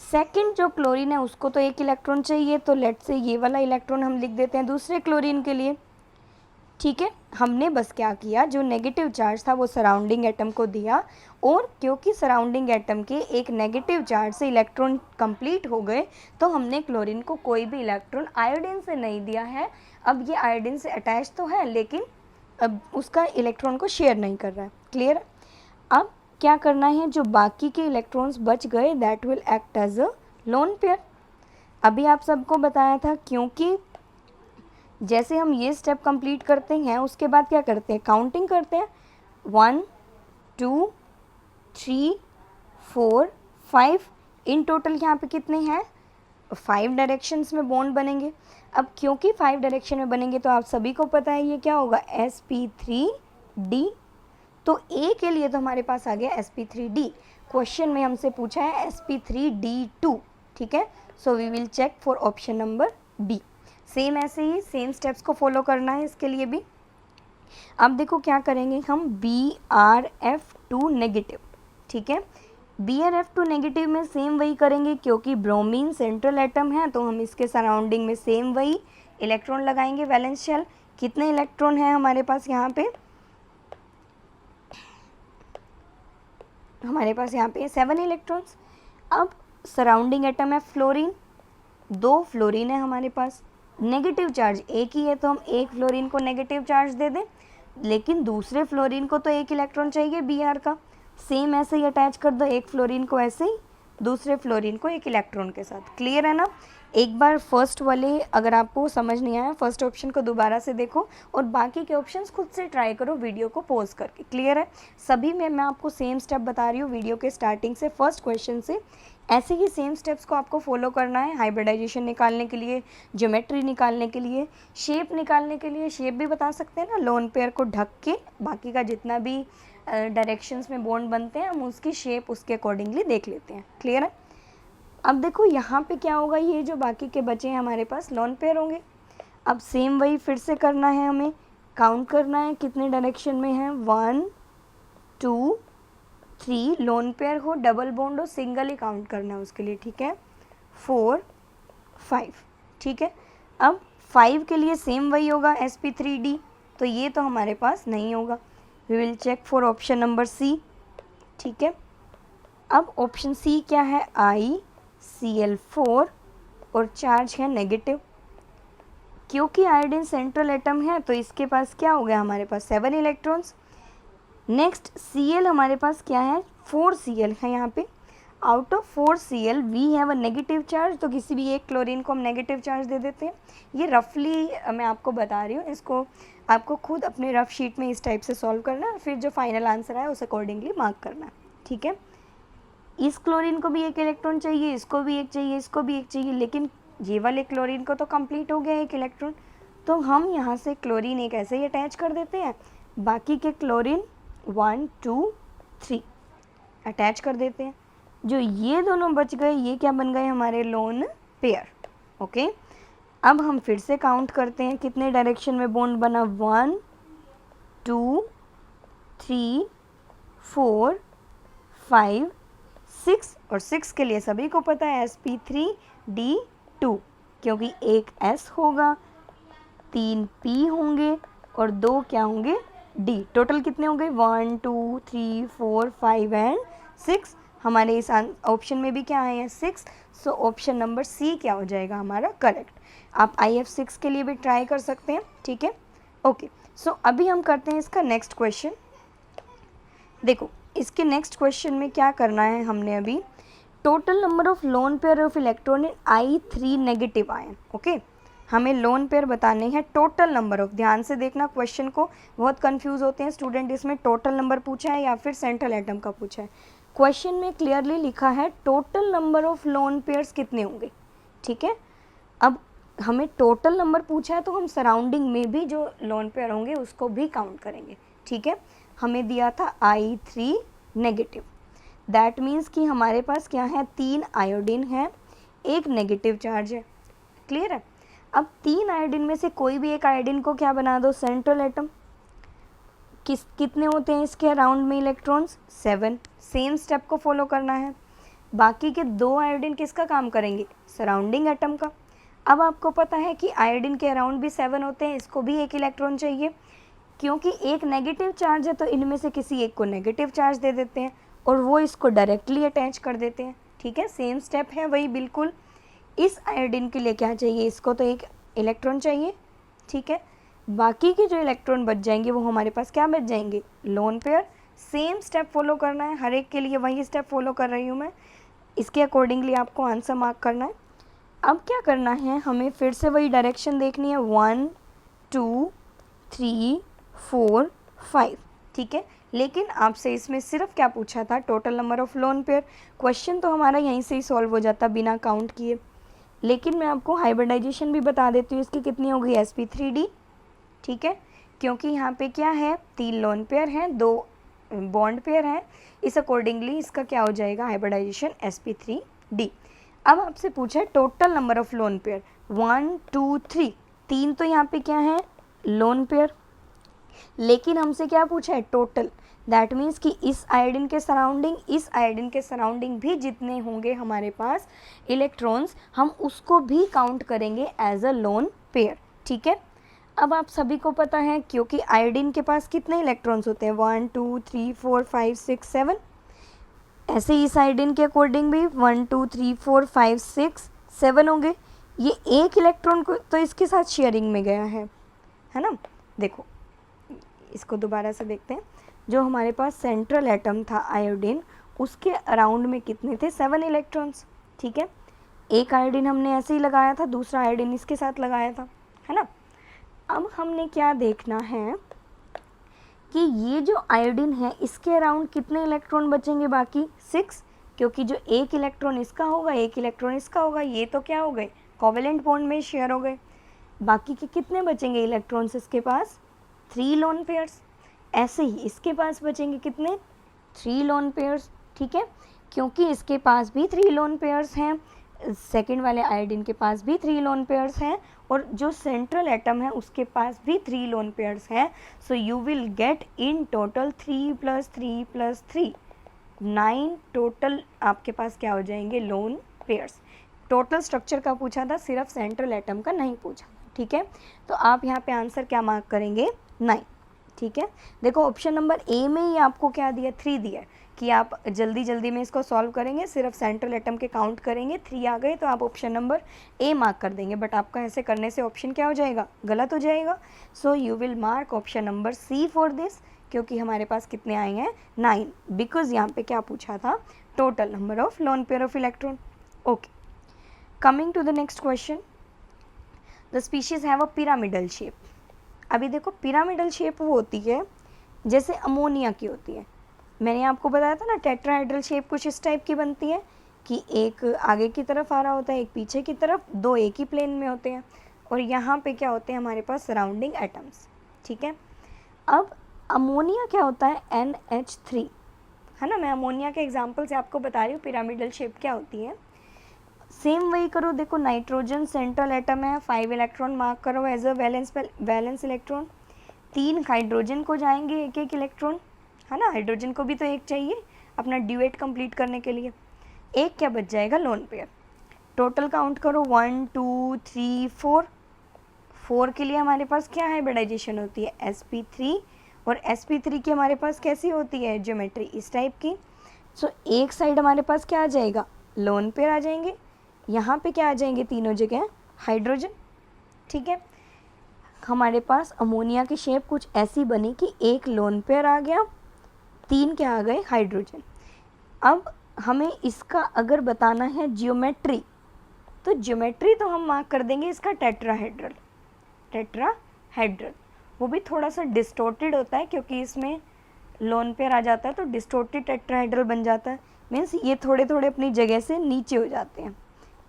सेकंड जो क्लोरीन है उसको तो एक इलेक्ट्रॉन चाहिए, तो लेट से ये वाला इलेक्ट्रॉन हम लिख देते हैं दूसरे क्लोरीन के लिए, ठीक है। हमने बस क्या किया, जो नेगेटिव चार्ज था वो सराउंडिंग एटम को दिया, और क्योंकि सराउंडिंग एटम के एक नेगेटिव चार्ज से इलेक्ट्रॉन कंप्लीट हो गए, तो हमने क्लोरीन को कोई भी इलेक्ट्रॉन आयोडीन से नहीं दिया है। अब ये आयोडीन से अटैच तो है, लेकिन अब उसका इलेक्ट्रॉन को शेयर नहीं कर रहा है। क्लियर। अब क्या करना है, जो बाकी के इलेक्ट्रॉन्स बच गए, that will act as a lone pair. अभी आप सबको बताया था, क्योंकि जैसे हम ये स्टेप कंप्लीट करते हैं उसके बाद क्या करते हैं, काउंटिंग करते हैं, 1 2 3 4 5, इन टोटल यहाँ पे कितने हैं, 5 डायरेक्शंस में बॉन्ड बनेंगे। अब क्योंकि 5 डायरेक्शन में बनेंगे तो आप सभी को पता है ये क्या होगा, sp3d। तो ए के लिए तो हमारे पास आ गया sp3d, क्वेश्चन में हमसे पूछा है sp3d2, ठीक है। So we will check for option number B. Same ऐसे ही सेम स्टेप्स को फॉलो करना है इसके लिए भी। अब देखो क्या करेंगे हम, BrF2 नेगेटिव, ठीक है। BrF2 नेगेटिव में सेम वही करेंगे, क्योंकि ब्रोमीन सेंट्रल एटम है तो हम इसके सराउंडिंग में सेम वही इलेक्ट्रॉन लगाएंगे वैलेंस शेल। कितने इलेक्ट्रॉन हैं हमारे पास यहाँ पे, हमारे पास यहाँ पे 7 इलेक्ट्रॉन्स। अब सराउंडिंग एटम है फ्लोरीन, 2 फ्लोरीन है हमारे पास, नेगेटिव चार्ज एक ही है तो हम एक फ्लोरीन को नेगेटिव चार्ज दे दें, लेकिन दूसरे फ्लोरीन को तो एक इलेक्ट्रॉन चाहिए Br का, सेम ऐसे ही अटैच कर दो, एक फ्लोरीन को ऐसे ही, दूसरे फ्लोरीन को एक इलेक्ट्रॉन के साथ। क्लियर है ना। एक बार फर्स्ट वाले अगर आपको समझ नहीं आया, फर्स्ट ऑप्शन को दोबारा से देखो और बाकी के ऑप्शंस खुद से ट्राई करो वीडियो को पॉज करके। क्लियर है। सभी में मैं आपको सेम स्टेप बता रही हूँ वीडियो के स्टार्टिंग से, फर्स्ट क्वेश्चन से। ऐसे ही सेम स्टेप्स को आपको फॉलो करना है हाइब्रिडाइजेशन निकालने के लिए, ज्योमेट्री निकालने के लिए, शेप निकालने के लिए। शेप भी बता सकते हैं ना, लोन पेयर को ढक के बाकी का जितना भी डायरेक्शंस में बॉन्ड बनते हैं हम उसकी शेप उसके अकॉर्डिंगली देख लेते हैं। क्लियर है। अब देखो यहाँ पे क्या होगा, ये जो बाकी के बचे हैं हमारे पास लोन पेयर होंगे। अब सेम वही फिर से करना है, हमें काउंट करना है कितने डायरेक्शन में है, 1 2 3, लोन पेयर हो, डबल बॉन्ड हो, सिंगल ही काउंट करना है उसके लिए, ठीक है, 4 5, ठीक है। अब 5 के लिए सेम वही होगा sp3d, तो ये तो हमारे पास नहीं होगा। We will check for option number C, ठीक है। अब ऑप्शन सी क्या है, ICl4 और चार्ज है नेगेटिव। क्योंकि आयोडीन सेंट्रल एटम है तो इसके पास क्या हो गया, हमारे पास 7 इलेक्ट्रॉन्स। नेक्स्ट Cl हमारे पास क्या है, 4 Cl है यहाँ पे। Out of 4 Cl we have a negative charge, तो किसी भी एक क्लोरीन को हम नेगेटिव चार्ज दे देते हैं। ये रफली मैं आपको बता रही हूँ, इसको आपको खुद अपने रफ शीट में इस टाइप से सॉल्व करना है, फिर जो फाइनल आंसर है उस अकॉर्डिंगली मार्क करना है, ठीक है। इस क्लोरीन को भी एक इलेक्ट्रॉन चाहिए, इसको भी एक चाहिए, इसको भी एक चाहिए, लेकिन ये वाले क्लोरीन को तो कंप्लीट हो गया एक इलेक्ट्रॉन, तो हम यहाँ से क्लोरीन एक ऐसे ही अटैच कर देते हैं, बाकी के क्लोरीन 1 2 3 अटैच कर देते हैं। जो ये दोनों बच गए ये क्या बन गए, हमारे लोन पेयर। ओके, अब हम फिर से काउंट करते हैं कितने डायरेक्शन में बॉन्ड बना, 1 2 3 4 5 6, और 6 के लिए सभी को पता है sp3d2, क्योंकि एक s होगा, 3 p होंगे और 2 क्या होंगे, d। टोटल कितने होंगे, 1 2 3 4 5 एंड 6। हमारे इस ऑप्शन में भी क्या है, 6। सो ऑप्शन नंबर सी क्या हो जाएगा हमारा करेक्ट। आप IF6 के लिए भी ट्राई कर सकते हैं, ठीक है। ओके, सो अभी हम करते हैं इसका नेक्स्ट क्वेश्चन। देखो इसके नेक्स्ट क्वेश्चन में क्या करना है, हमने अभी total number of lone pair of electron in I3 negative ion. Okay, हमें लोन पेयर बताने हैं, टोटल नंबर ऑफ। ध्यान से देखना क्वेश्चन को, बहुत कंफ्यूज होते हैं स्टूडेंट, इसमें टोटल नंबर पूछा है या फिर सेंट्रल एटम का पूछा है। क्वेश्चन में क्लियरली लिखा है total number of lone pairs कितने होंगे, ठीक है। अब हमें टोटल नंबर पूछा है तो हम सराउंडिंग में भी जो लोन पेयर होंगे उसको भी काउंट करेंगे, ठीक है। हमें दिया था I3 नेगेटिव, दैट मीन्स कि हमारे पास क्या है, 3 आयोडीन है, एक नेगेटिव चार्ज है। क्लियर है। अब 3 आयोडीन में से कोई भी एक आयोडीन को क्या बना दो, सेंट्रल एटम। कितने होते हैं इसके अराउंड में इलेक्ट्रॉन्स, 7। सेम स्टेप को फॉलो करना है। बाकी के 2 आयोडीन किसका काम करेंगे, सराउंडिंग एटम का। अब आपको पता है कि आयोडीन के अराउंड भी 7 होते हैं, इसको भी एक इलेक्ट्रॉन चाहिए, क्योंकि एक नेगेटिव चार्ज है तो इनमें से किसी एक को नेगेटिव चार्ज दे देते हैं और वो इसको डायरेक्टली अटैच कर देते हैं, ठीक है। सेम स्टेप है वही बिल्कुल। इस आयोडीन के लिए क्या चाहिए, इसको तो एक इलेक्ट्रॉन चाहिए, ठीक है। बाकी के जो इलेक्ट्रॉन बच जाएंगे वो हमारे पास क्या बच जाएंगे, lone pair. Same step follow करना है, हर एक के लिए वही स्टेप फॉलो कर रही हूँ मैं, इसके अकॉर्डिंगली आपको आंसर मार्क करना है। अब क्या करना है, हमें फिर से वही डायरेक्शन देखनी है, 1 2 3 4 5, ठीक है। लेकिन आपसे इसमें सिर्फ क्या पूछा था, total number of lone pair. Question तो हमारा यहीं से ही सॉल्व हो जाता बिना काउंट किए, लेकिन मैं आपको हाइब्रिडाइजेशन भी बता देती हूँ इसकी कितनी होगी, sp3d, ठीक है। क्योंकि यहाँ पे क्या है, 3 लोन पेयर हैं, 2 बॉन्ड पेयर हैं, इस अकॉर्डिंगली इसका क्या हो जाएगा हाइब्रिडाइजेशन, sp3d। अब आपसे पूछा है total number of lone pair, 1 2 3, 3 तो यहाँ पे क्या है लोन पेयर, लेकिन हमसे क्या पूछा है टोटल, दैट मीन्स कि इस आयोडीन के सराउंडिंग भी जितने होंगे हमारे पास इलेक्ट्रॉन्स, हम उसको भी काउंट करेंगे एज अ लोन पेयर, ठीक है। अब आप सभी को पता है क्योंकि आयोडीन के पास कितने इलेक्ट्रॉन्स होते हैं, 1 2 3 4 5 6 7, ऐसे ही इस आयोडीन के अकॉर्डिंग भी 1 2 3 4 5 6 7 होंगे। ये एक इलेक्ट्रॉन को तो इसके साथ शेयरिंग में गया है ना। देखो इसको दोबारा से देखते हैं, जो हमारे पास सेंट्रल एटम था आयोडीन, उसके अराउंड में कितने थे 7 इलेक्ट्रॉन्स, ठीक है। एक आयोडीन हमने ऐसे ही लगाया था, दूसरा आयोडीन इसके साथ लगाया था, है ना। अब हमने क्या देखना है कि ये जो आयोडीन है इसके अराउंड कितने इलेक्ट्रॉन बचेंगे, बाकी 6, क्योंकि जो एक इलेक्ट्रॉन इसका होगा एक इलेक्ट्रॉन इसका होगा, ये तो क्या हो गए कोवेलेंट बॉन्ड में शेयर हो गए, बाकी के कितने बचेंगे इलेक्ट्रॉन्स इसके पास 3 लोन पेयर्स। ऐसे ही इसके पास बचेंगे कितने 3 लोन पेयर्स, ठीक है, क्योंकि इसके पास भी 3 लोन पेयर्स हैं, सेकंड वाले आयोडीन के पास भी 3 लोन पेयर्स हैं, और जो सेंट्रल एटम है उसके पास भी 3 लोन पेयर्स हैं। सो you will get in total 3 + 3 + 3 9 total आपके पास क्या हो जाएंगे लोन पेयर्स। टोटल स्ट्रक्चर का पूछा था, सिर्फ सेंट्रल एटम का नहीं पूछा, ठीक है। तो आप यहाँ पे आंसर क्या मार्क करेंगे 9, ठीक है। देखो ऑप्शन नंबर ए में ही आपको क्या दिया 3 दिया कि आप जल्दी जल्दी में इसको सॉल्व करेंगे, सिर्फ सेंट्रल एटम के काउंट करेंगे, 3 आ गए तो आप ऑप्शन नंबर ए मार्क कर देंगे, बट आपका ऐसे करने से ऑप्शन क्या हो जाएगा गलत हो जाएगा। So you will mark option number C for this, क्योंकि हमारे पास कितने आए हैं 9, बिकॉज यहाँ पे क्या पूछा था total number of lone pair of electron. Okay, coming to the next question, the species have a pyramidal shape. अभी देखो पिरामिडल शेप वो होती है जैसे अमोनिया की होती है, मैंने आपको बताया था ना टेट्राहेड्रल शेप कुछ इस टाइप की बनती है कि एक आगे की तरफ आ रहा होता है एक पीछे की तरफ, 2 एक ही प्लेन में होते हैं, और यहाँ पे क्या होते हैं हमारे पास सराउंडिंग एटम्स, ठीक है। अब अमोनिया क्या होता है NH3, है ना, मैं अमोनिया के एग्जाम्पल से आपको बता रही हूँ पिरामिडल शेप क्या होती है। सेम वही करो, देखो नाइट्रोजन सेंट्रल एटम है, 5 इलेक्ट्रॉन मार्क करो as a valence electron, 3 hydrogen को जाएंगे एक एक इलेक्ट्रॉन, है ना, हाइड्रोजन को भी तो एक चाहिए अपना ड्यूएट कंप्लीट करने के लिए, एक क्या बच जाएगा लोन पेयर। टोटल काउंट करो 1 2 3 4, 4 के लिए हमारे पास क्या हाइब्रिडाइजेशन होती है sp3, और sp3 की हमारे पास कैसी होती है ज्योमेट्री इस टाइप की। सो एक साइड हमारे पास क्या आ जाएगा लोन पेयर आ जाएंगे, यहाँ पे क्या आ जाएंगे तीनों जगह हाइड्रोजन, ठीक है। हमारे पास अमोनिया की शेप कुछ ऐसी बनी कि एक लोन पेयर आ गया, 3 क्या आ गए हाइड्रोजन। अब हमें इसका अगर बताना है ज्योमेट्री, तो ज्योमेट्री तो हम मार्क कर देंगे इसका टेट्राहेड्रल, वो भी थोड़ा सा डिस्टोर्टेड होता है क्योंकि इसमें लोन पेयर आ जाता है तो डिस्टोर्टेड टेट्राहेड्रल बन जाता है, मीन्स ये थोड़े थोड़े अपनी जगह से नीचे हो जाते हैं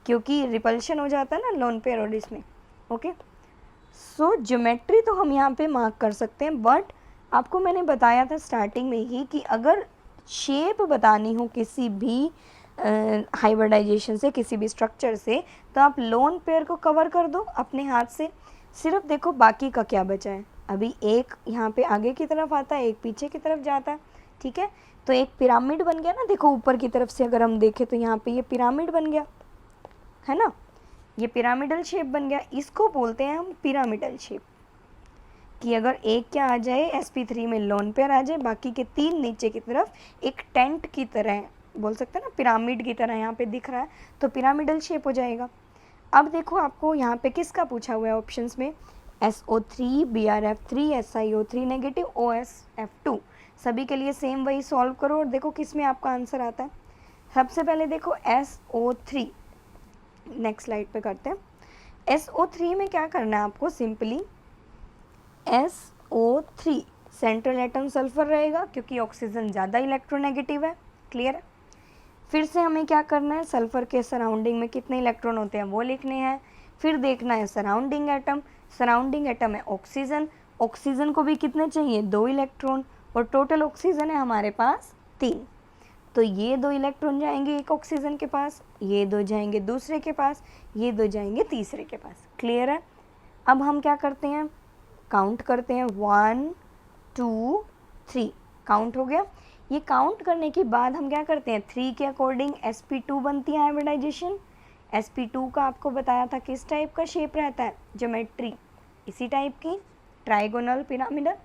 क्योंकि रिपल्शन हो जाता है ना लोन पेयर और इसमें, ओके। सो ज्योमेट्री तो हम यहाँ पे मार्क कर सकते हैं, बट आपको मैंने बताया था स्टार्टिंग में ही कि अगर शेप बतानी हो किसी भी हाइब्रिडाइजेशन से किसी भी स्ट्रक्चर से, तो आप लोन पेयर को कवर कर दो अपने हाथ से, सिर्फ देखो बाकी का क्या बचा है। अभी एक यहाँ पे आगे की तरफ आता है, एक पीछे की तरफ जाता है, ठीक है। तो एक पिरामिड बन गया ना, देखो ऊपर की तरफ से अगर हम देखें तो यहाँ पे ये पिरामिड बन गया, है ना, ये पिरामिडल शेप बन गया, इसको बोलते हैं हम पिरामिडल शेप, कि अगर एक क्या आ जाए sp3 में लोन पेयर आ जाए, बाकी के 3 नीचे की तरफ एक टेंट की तरह बोल सकते हैं ना, पिरामिड की तरह यहाँ पे दिख रहा है, तो पिरामिडल शेप हो जाएगा। अब देखो आपको यहाँ पे किसका पूछा हुआ है ऑप्शंस में, SO3 BrF3 SiO3 negative OSF2, सभी के लिए सेम वही सॉल्व करो और देखो किस में आपका आंसर आता है। सबसे पहले देखो SO3, नेक्स्ट स्लाइड पे करते हैं। SO3 में क्या करना है आपको, simply SO3 central atom sulphur रहेगा क्योंकि ऑक्सीजन ज़्यादा इलेक्ट्रोनेगेटिव है, क्लियर है। फिर से हमें क्या करना है, सल्फर के सराउंडिंग में कितने इलेक्ट्रॉन होते हैं वो लिखने हैं, फिर देखना है सराउंडिंग एटम है ऑक्सीजन, ऑक्सीजन को भी कितने चाहिए 2 इलेक्ट्रॉन, और टोटल ऑक्सीजन है हमारे पास 3। तो ये 2 इलेक्ट्रॉन जाएंगे एक ऑक्सीजन के पास, ये 2 जाएंगे दूसरे के पास, ये 2 जाएंगे तीसरे के पास। क्लियर है? अब हम क्या करते हैं, काउंट करते हैं 1 2 3, काउंट हो गया। ये काउंट करने के बाद हम क्या करते हैं, 3 के अकॉर्डिंग sp2 बनती है हाइब्रिडाइजेशन। sp2 का आपको बताया था किस टाइप का शेप रहता है, ज्योमेट्री इसी टाइप की, ट्राइगोनल पिरामिडल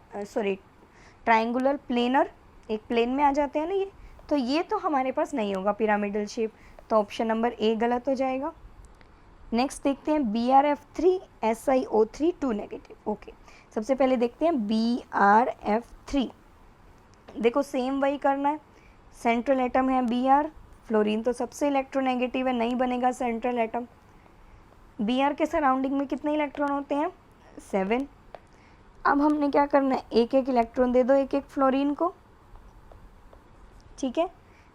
ट्राइंगुलर प्लेनर, एक प्लेन में आ जाते हैं ना ये। तो ये तो हमारे पास नहीं होगा पिरामिडल शेप, तो ऑप्शन नंबर ए गलत हो जाएगा। नेक्स्ट देखते हैं BrF3 SiO3 2 नेगेटिव। ओके, सबसे पहले देखते हैं BrF3। देखो सेम वही करना है, सेंट्रल एटम है Br, फ्लोरीन तो सबसे इलेक्ट्रोनेगेटिव है, नहीं बनेगा सेंट्रल एटम। Br के सराउंडिंग में कितने इलेक्ट्रॉन होते हैं, 7। अब हमने क्या करना है, एक एक इलेक्ट्रॉन दे दो एक एक फ्लोरीन को, ठीक है।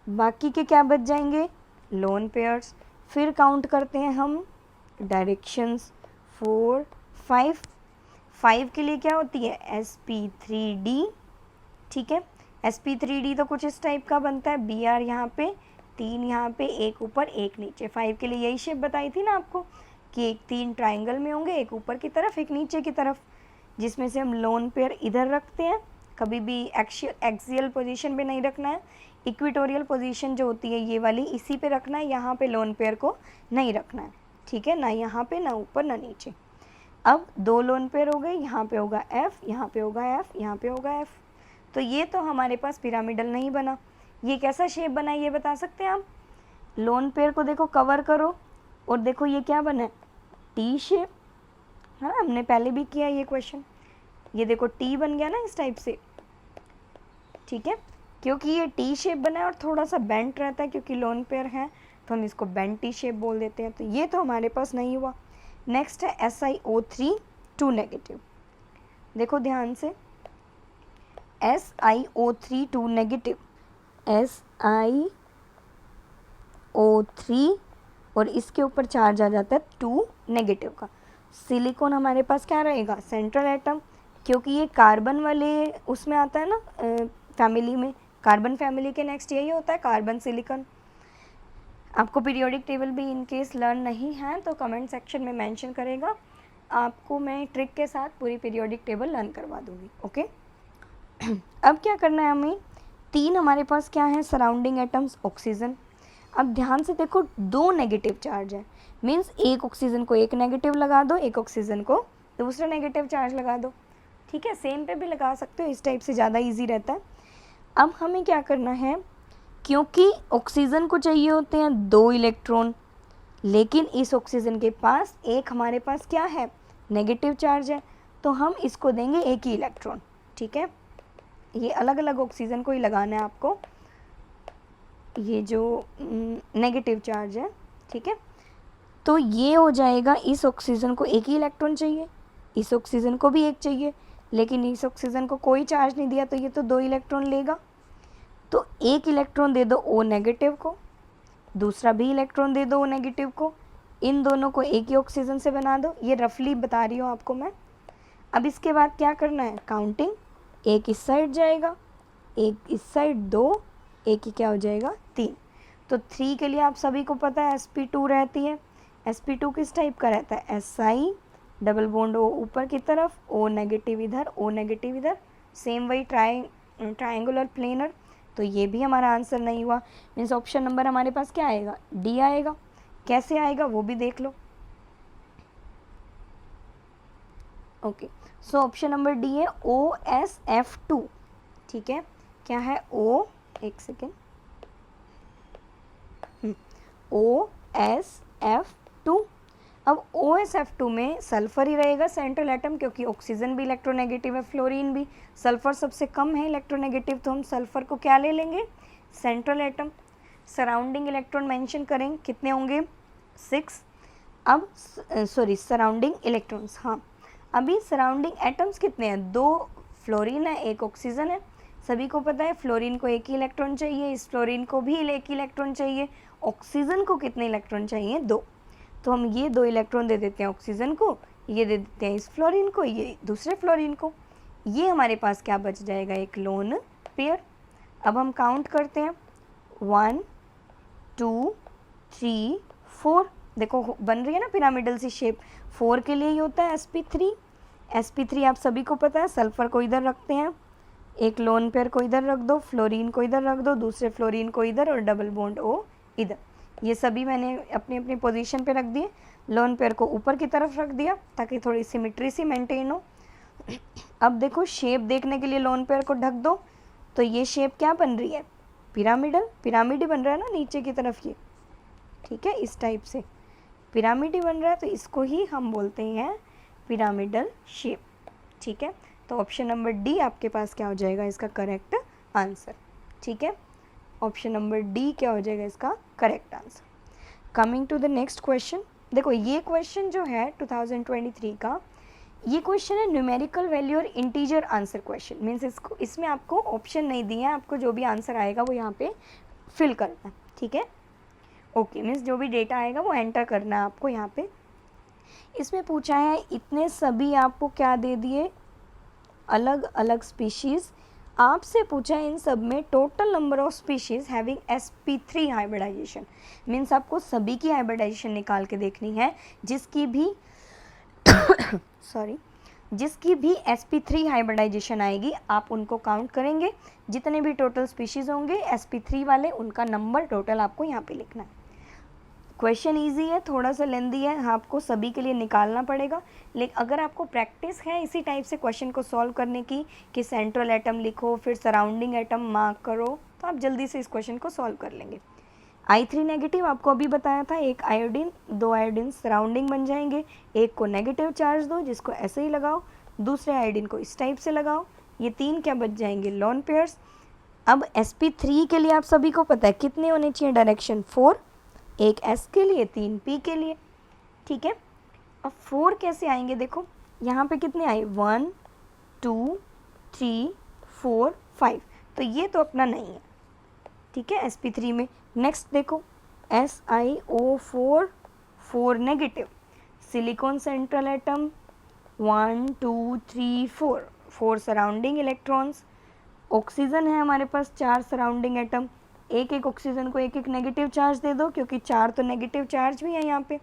बाकी के क्या बच जाएंगे, लोन पेयर्स। फिर काउंट करते हैं हम डायरेक्शंस, 4 5 के लिए क्या होती है, sp3d, ठीक है। sp3d तो कुछ इस टाइप का बनता है, Br यहाँ पे 3 यहाँ पे, एक ऊपर एक नीचे। 5 के लिए यही शेप बताई थी ना आपको कि एक 3 ट्राइंगल में होंगे, एक ऊपर की तरफ एक नीचे की तरफ, जिसमें से हम लोन पेयर इधर रखते हैं। कभी भी एक्सियल पोजीशन पे नहीं रखना है, इक्वेटोरियल पोजीशन जो होती है ये वाली इसी पे रखना है, यहाँ पे लोन पेयर को नहीं रखना है, ठीक है, ना यहाँ पे ना ऊपर ना नीचे। अब 2 लोन पेयर हो गए, यहाँ पे होगा F, यहाँ पे होगा F, यहाँ पे होगा F। तो ये तो हमारे पास पिरामिडल नहीं बना। ये कैसा शेप बना है ये बता सकते हैं आप, लोन पेयर को देखो कवर करो और देखो ये क्या बना है, टी शेप। हाँ, हमने पहले भी किया ये क्वेश्चन, ये देखो टी बन गया ना इस टाइप से, ठीक है, क्योंकि ये टी शेप बना है और थोड़ा सा बेंट रहता है क्योंकि लोन पेयर है, तो हम इसको बेंट टी शेप बोल देते हैं। तो ये तो हमारे पास नहीं हुआ। नेक्स्ट है SiO3 2 नेगेटिव। देखो ध्यान से, SiO3 2 नेगेटिव, SiO3 और इसके ऊपर चार्ज आ जाता है 2 नेगेटिव का। सिलिकॉन हमारे पास क्या रहेगा, सेंट्रल एटम, क्योंकि ये कार्बन वाले उसमें आता है ना फैमिली में, कार्बन फैमिली के नेक्स्ट यही होता है कार्बन सिलिकॉन। आपको पीरियोडिक टेबल भी इन केस लर्न नहीं है तो कमेंट सेक्शन में मेंशन करेगा, आपको मैं ट्रिक के साथ पूरी पीरियोडिक टेबल लर्न करवा दूँगी। ओके, अब क्या करना है हमें, 3 हमारे पास क्या है सराउंडिंग एटम्स, ऑक्सीजन। अब ध्यान से देखो 2 नेगेटिव चार्ज है, मीन्स एक ऑक्सीजन को एक नेगेटिव लगा दो, एक ऑक्सीजन को दूसरा नेगेटिव चार्ज लगा दो, ठीक है, सेम पे भी लगा सकते हो, इस टाइप से ज़्यादा इजी रहता है। अब हमें क्या करना है, क्योंकि ऑक्सीजन को चाहिए होते हैं 2 इलेक्ट्रॉन, लेकिन इस ऑक्सीजन के पास एक हमारे पास क्या है, नेगेटिव चार्ज है, तो हम इसको देंगे एक ही इलेक्ट्रॉन, ठीक है। ये अलग अलग ऑक्सीजन को ही लगाना है आपको, ये जो नेगेटिव चार्ज है, ठीक है। तो ये हो जाएगा, इस ऑक्सीजन को एक ही इलेक्ट्रॉन चाहिए, इस ऑक्सीजन को भी एक चाहिए, लेकिन इस ऑक्सीजन को कोई चार्ज नहीं दिया तो ये तो 2 इलेक्ट्रॉन लेगा। तो एक इलेक्ट्रॉन दे दो O नेगेटिव को, दूसरा भी इलेक्ट्रॉन दे दो O नेगेटिव को, इन दोनों को एक ही ऑक्सीजन से बना दो। ये रफली बता रही हूँ आपको मैं। अब इसके बाद क्या करना है, काउंटिंग, एक इस साइड जाएगा, एक इस साइड 2, एक ही क्या हो जाएगा 3। तो 3 के लिए आप सभी को पता है sp2 रहती है। sp2 किस टाइप का रहता है, Si, डबल बॉन्ड O ऊपर की तरफ, O नेगेटिव इधर, O नेगेटिव इधर, सेम वही ट्राइंगुलर प्लेनर। तो ये भी हमारा आंसर नहीं हुआ, मीन्स ऑप्शन नंबर हमारे पास क्या आएगा, डी आएगा। कैसे आएगा वो भी देख लो। Okay, so option number D है OSF2, ठीक है। क्या है O, एक सेकेंड, OSF2। अब OSF2 में सल्फर ही रहेगा सेंट्रल एटम, क्योंकि ऑक्सीजन भी इलेक्ट्रोनेगेटिव है, फ्लोरीन भी, सल्फर सबसे कम है इलेक्ट्रोनेगेटिव, तो हम सल्फर को क्या ले लेंगे, central atom. Surrounding electron mention करें, कितने होंगे, 6। अब सॉरी सराउंडिंग इलेक्ट्रॉन्स, हाँ, अभी सराउंडिंग एटम्स कितने हैं, 2 फ्लोरीन है, 1 ऑक्सीजन है। सभी को पता है फ्लोरीन को एक ही इलेक्ट्रॉन चाहिए, इस फ्लोरीन को भी एक ही इलेक्ट्रॉन चाहिए। ऑक्सीजन को कितने इलेक्ट्रॉन चाहिए, 2। तो हम ये 2 इलेक्ट्रॉन दे देते हैं ऑक्सीजन को, ये दे देते हैं इस फ्लोरीन को, ये दूसरे फ्लोरीन को। ये हमारे पास क्या बच जाएगा, एक लोन पेयर। अब हम काउंट करते हैं, 1 2 3 4, देखो बन रही है ना पिरामिडल सी शेप। 4 के लिए ही होता है sp3। sp3 आप सभी को पता है, सल्फर को इधर रखते हैं, एक लोन पेयर को इधर रख दो, फ्लोरीन को इधर रख दो, दूसरे फ्लोरीन को इधर और डबल बॉन्ड O इधर। ये सभी मैंने अपनी अपनी पोजीशन पे रख दिए। लोन पेयर को ऊपर की तरफ रख दिया ताकि थोड़ी सिमेट्री सी मेंटेन हो। अब देखो शेप देखने के लिए लोन पेयर को ढक दो, तो ये शेप क्या बन रही है, पिरामिडल, पिरामिड ही बन रहा है ना नीचे की तरफ ये, ठीक है, इस टाइप से पिरामिड ही बन रहा है, तो इसको ही हम बोलते हैं पिरामिडल शेप, ठीक है। तो ऑप्शन नंबर डी आपके पास क्या हो जाएगा इसका करेक्ट आंसर, ठीक है। ऑप्शन नंबर डी क्या हो जाएगा इसका correct answer. Coming to the next question, देखो ये क्वेश्चन जो है 2023 का, ये क्वेश्चन है न्यूमेरिकल वैल्यू और इंटीजर आंसर क्वेश्चन, मीन्स इसको इसमें आपको ऑप्शन नहीं दिए हैं, आपको जो भी आंसर आएगा वो यहाँ पे फिल करना है, ठीक है। ओके, मीन्स जो भी डेटा आएगा वो एंटर करना है आपको यहाँ पे। इसमें पूछा है इतने सभी आपको क्या दे दिए, अलग अलग स्पीशीज़। आपसे पूछा है इन सब में total number of species having sp3 hybridization, means आपको सभी की हाइब्रिडाइजेशन निकाल के देखनी है जिसकी भी जिसकी भी sp3 हाइब्रिडाइजेशन आएगी आप उनको काउंट करेंगे। जितने भी टोटल स्पीशीज़ होंगे sp3 वाले, उनका नंबर टोटल आपको यहाँ पे लिखना है। क्वेश्चन इजी है, थोड़ा सा लेंदी है, आपको सभी के लिए निकालना पड़ेगा, लेकिन अगर आपको प्रैक्टिस है इसी टाइप से क्वेश्चन को सॉल्व करने की कि सेंट्रल एटम लिखो फिर सराउंडिंग एटम मार्क करो, तो आप जल्दी से इस क्वेश्चन को सॉल्व कर लेंगे। I3 नेगेटिव आपको अभी बताया था, एक आयोडीन, 2 आयोडीन सराउंडिंग बन जाएंगे, एक को नेगेटिव चार्ज दो जिसको ऐसे ही लगाओ, दूसरे आयोडीन को इस टाइप से लगाओ, ये 3 क्या बच जाएंगे, लोन पेयर्स। अब sp3 के लिए आप सभी को पता है कितने होने चाहिए डायरेक्शन, 4, एक S के लिए 3 P के लिए, ठीक है। अब 4 कैसे आएंगे, देखो यहाँ पे कितने आए, 1 2 3 4 5, तो ये तो अपना नहीं है, ठीक है, sp3 में। नेक्स्ट देखो SiO4 4 negative, silicon central atom 1 2 3 4, 4 surrounding electrons. Oxygen है हमारे पास 4 सराउंडिंग एटम, एक एक ऑक्सीजन को एक एक नेगेटिव चार्ज दे दो क्योंकि 4 तो नेगेटिव चार्ज भी है यहाँ पे।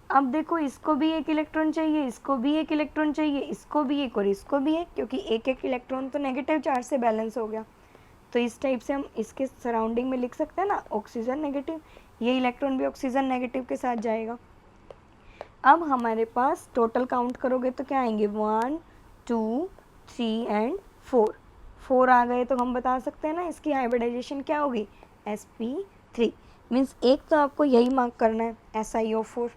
अब देखो इसको भी एक इलेक्ट्रॉन चाहिए, इसको भी एक इलेक्ट्रॉन चाहिए, इसको भी एक और इसको भी एक, क्योंकि एक एक इलेक्ट्रॉन तो नेगेटिव चार्ज से बैलेंस हो गया। तो इस टाइप से हम इसके सराउंडिंग में लिख सकते हैं ना, ऑक्सीजन नेगेटिव, ये इलेक्ट्रॉन भी ऑक्सीजन नेगेटिव के साथ जाएगा। अब हमारे पास टोटल काउंट करोगे तो क्या आएंगे, 1 2 3 एंड 4 आ गए, तो हम बता सकते हैं ना इसकी हाइब्रिडाइजेशन क्या होगी, sp3, मीन्स एक तो आपको यही मार्क करना है SiO4।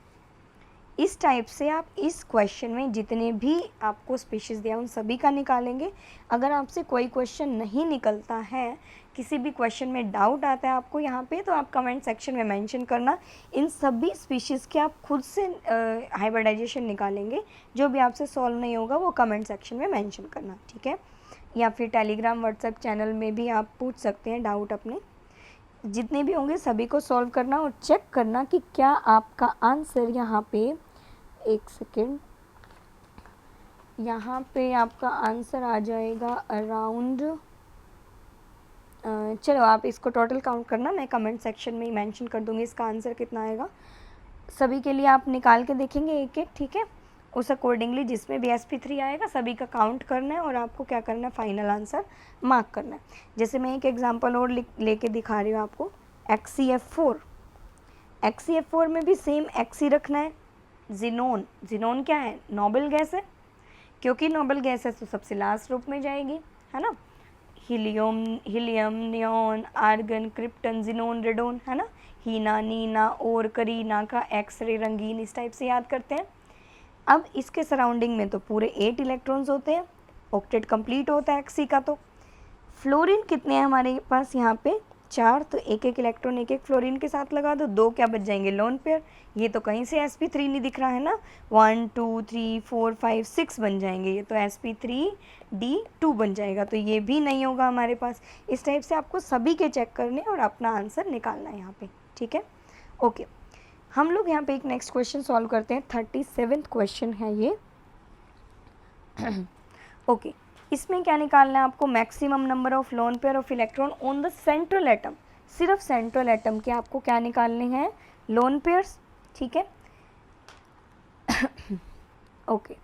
इस टाइप से आप इस क्वेश्चन में जितने भी आपको स्पीशीज़ दिया उन सभी का निकालेंगे। अगर आपसे कोई क्वेश्चन नहीं निकलता है, किसी भी क्वेश्चन में डाउट आता है आपको यहाँ पे, तो आप कमेंट सेक्शन में मेंशन करना, इन सभी स्पीशीज़ के आप खुद से हाइब्रिडाइजेशन निकालेंगे। जो भी आपसे सॉल्व नहीं होगा वो कमेंट सेक्शन में मेंशन करना, ठीक है। या फिर टेलीग्राम व्हाट्सएप चैनल में भी आप पूछ सकते हैं डाउट अपने, जितने भी होंगे सभी को सॉल्व करना और चेक करना कि क्या आपका आंसर यहाँ पे, एक सेकेंड, यहाँ पे आपका आंसर आ जाएगा अराउंड, चलो आप इसको टोटल काउंट करना, मैं कमेंट सेक्शन में ही मेंशन कर दूँगी इसका आंसर कितना आएगा। सभी के लिए आप निकाल के देखेंगे एक एक, ठीक है। उस अकॉर्डिंगली जिसमें भी sp3 आएगा सभी का काउंट करना है और आपको क्या करना है, फाइनल आंसर मार्क करना है। जैसे मैं एक एग्जांपल और लेके दिखा रही हूँ आपको, XCF4 में भी सेम X ही रखना है। जिनोन क्या है, नोबल गैस है, क्योंकि नोबल गैस है तो सबसे लास्ट ग्रुप में जाएगी, है ना। Helium, neon, argon, krypton, xenon, radon, है ना। हीना, नीना और करीना का एक्सरे रंगीन, इस टाइप से याद करते हैं। अब इसके सराउंडिंग में तो पूरे 8 इलेक्ट्रॉन्स होते हैं, ऑक्टेट कंप्लीट होता है Xc का। तो फ्लोरीन कितने हैं हमारे पास यहाँ पे, 4, तो एक एक इलेक्ट्रॉन एक एक फ्लोरीन के साथ लगा दो, 2 क्या बच जाएंगे, लोन पेयर। ये तो कहीं से sp3 नहीं दिख रहा है ना, 1 2 3 4 5 6 बन जाएंगे, ये तो sp3d2 बन जाएगा, तो ये भी नहीं होगा हमारे पास। इस टाइप से आपको सभी के चेक करने और अपना आंसर निकालना है यहाँ पे, ठीक है। ओके, हम लोग यहाँ पे एक नेक्स्ट क्वेश्चन सॉल्व करते हैं, 37th क्वेश्चन है ये। इसमें क्या निकालना है आपको, maximum number of lone pair of electron on the central atom, सिर्फ सेंट्रल एटम के आपको क्या निकालने हैं, लोन पेयर्स, ठीक है। ओके,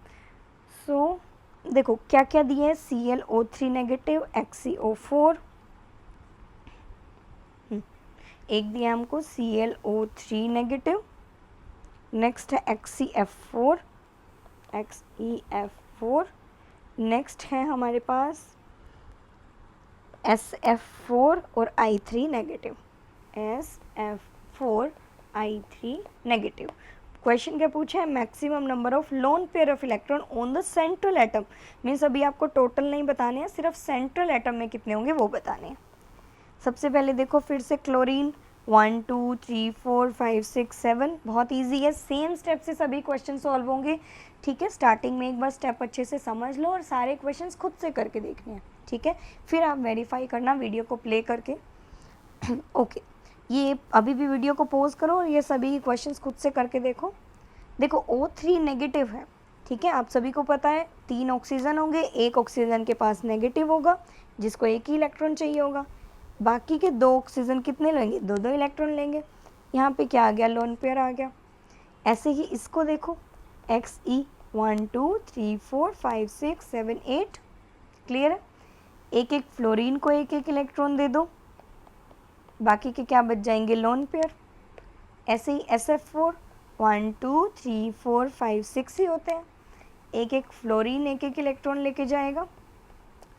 सो देखो क्या क्या दिए हैं, ClO3 नेगेटिव, XeO4, एक दिया हमको ClO3 नेगेटिव, नेक्स्ट है XeF4, नेक्स्ट है हमारे पास SF4 और I3 negative, SF4 I3 negative. Question क्या पूछा है, maximum number of lone pair of electron on the central atom, means अभी आपको टोटल नहीं बताने हैं, सिर्फ सेंट्रल एटम में कितने होंगे वो बताने हैं। सबसे पहले देखो फिर से क्लोरीन 1 2 3 4 5 6 7, बहुत इजी है, सेम स्टेप से सभी क्वेश्चन सॉल्व होंगे, ठीक है। स्टार्टिंग में एक बार स्टेप अच्छे से समझ लो और सारे क्वेश्चंस खुद से करके देखने हैं, ठीक है, फिर आप वेरीफाई करना वीडियो को प्ले करके। ओके, ये अभी भी वीडियो को पॉज करो और ये सभी क्वेश्चंस खुद से करके देखो। देखो O3 नेगेटिव है, ठीक है, आप सभी को पता है 3 ऑक्सीजन होंगे, एक ऑक्सीजन के पास नेगेटिव होगा जिसको एक ही इलेक्ट्रॉन चाहिए होगा, बाकी के 2 ऑक्सीजन कितने लेंगे, 2 इलेक्ट्रॉन लेंगे। यहाँ पे क्या आ गया, लोन पेयर आ गया। ऐसे ही इसको देखो, Xe 1 2 3 4 5 6 7 8, क्लियर है। एक एक फ्लोरीन को एक एक इलेक्ट्रॉन दे दो, बाकी के क्या बच जाएंगे, लोन पेयर। ऐसे ही SF4 1 2 3 4 5 6 ही होते हैं, एक एक फ्लोरीन एक एक इलेक्ट्रॉन लेके जाएगा,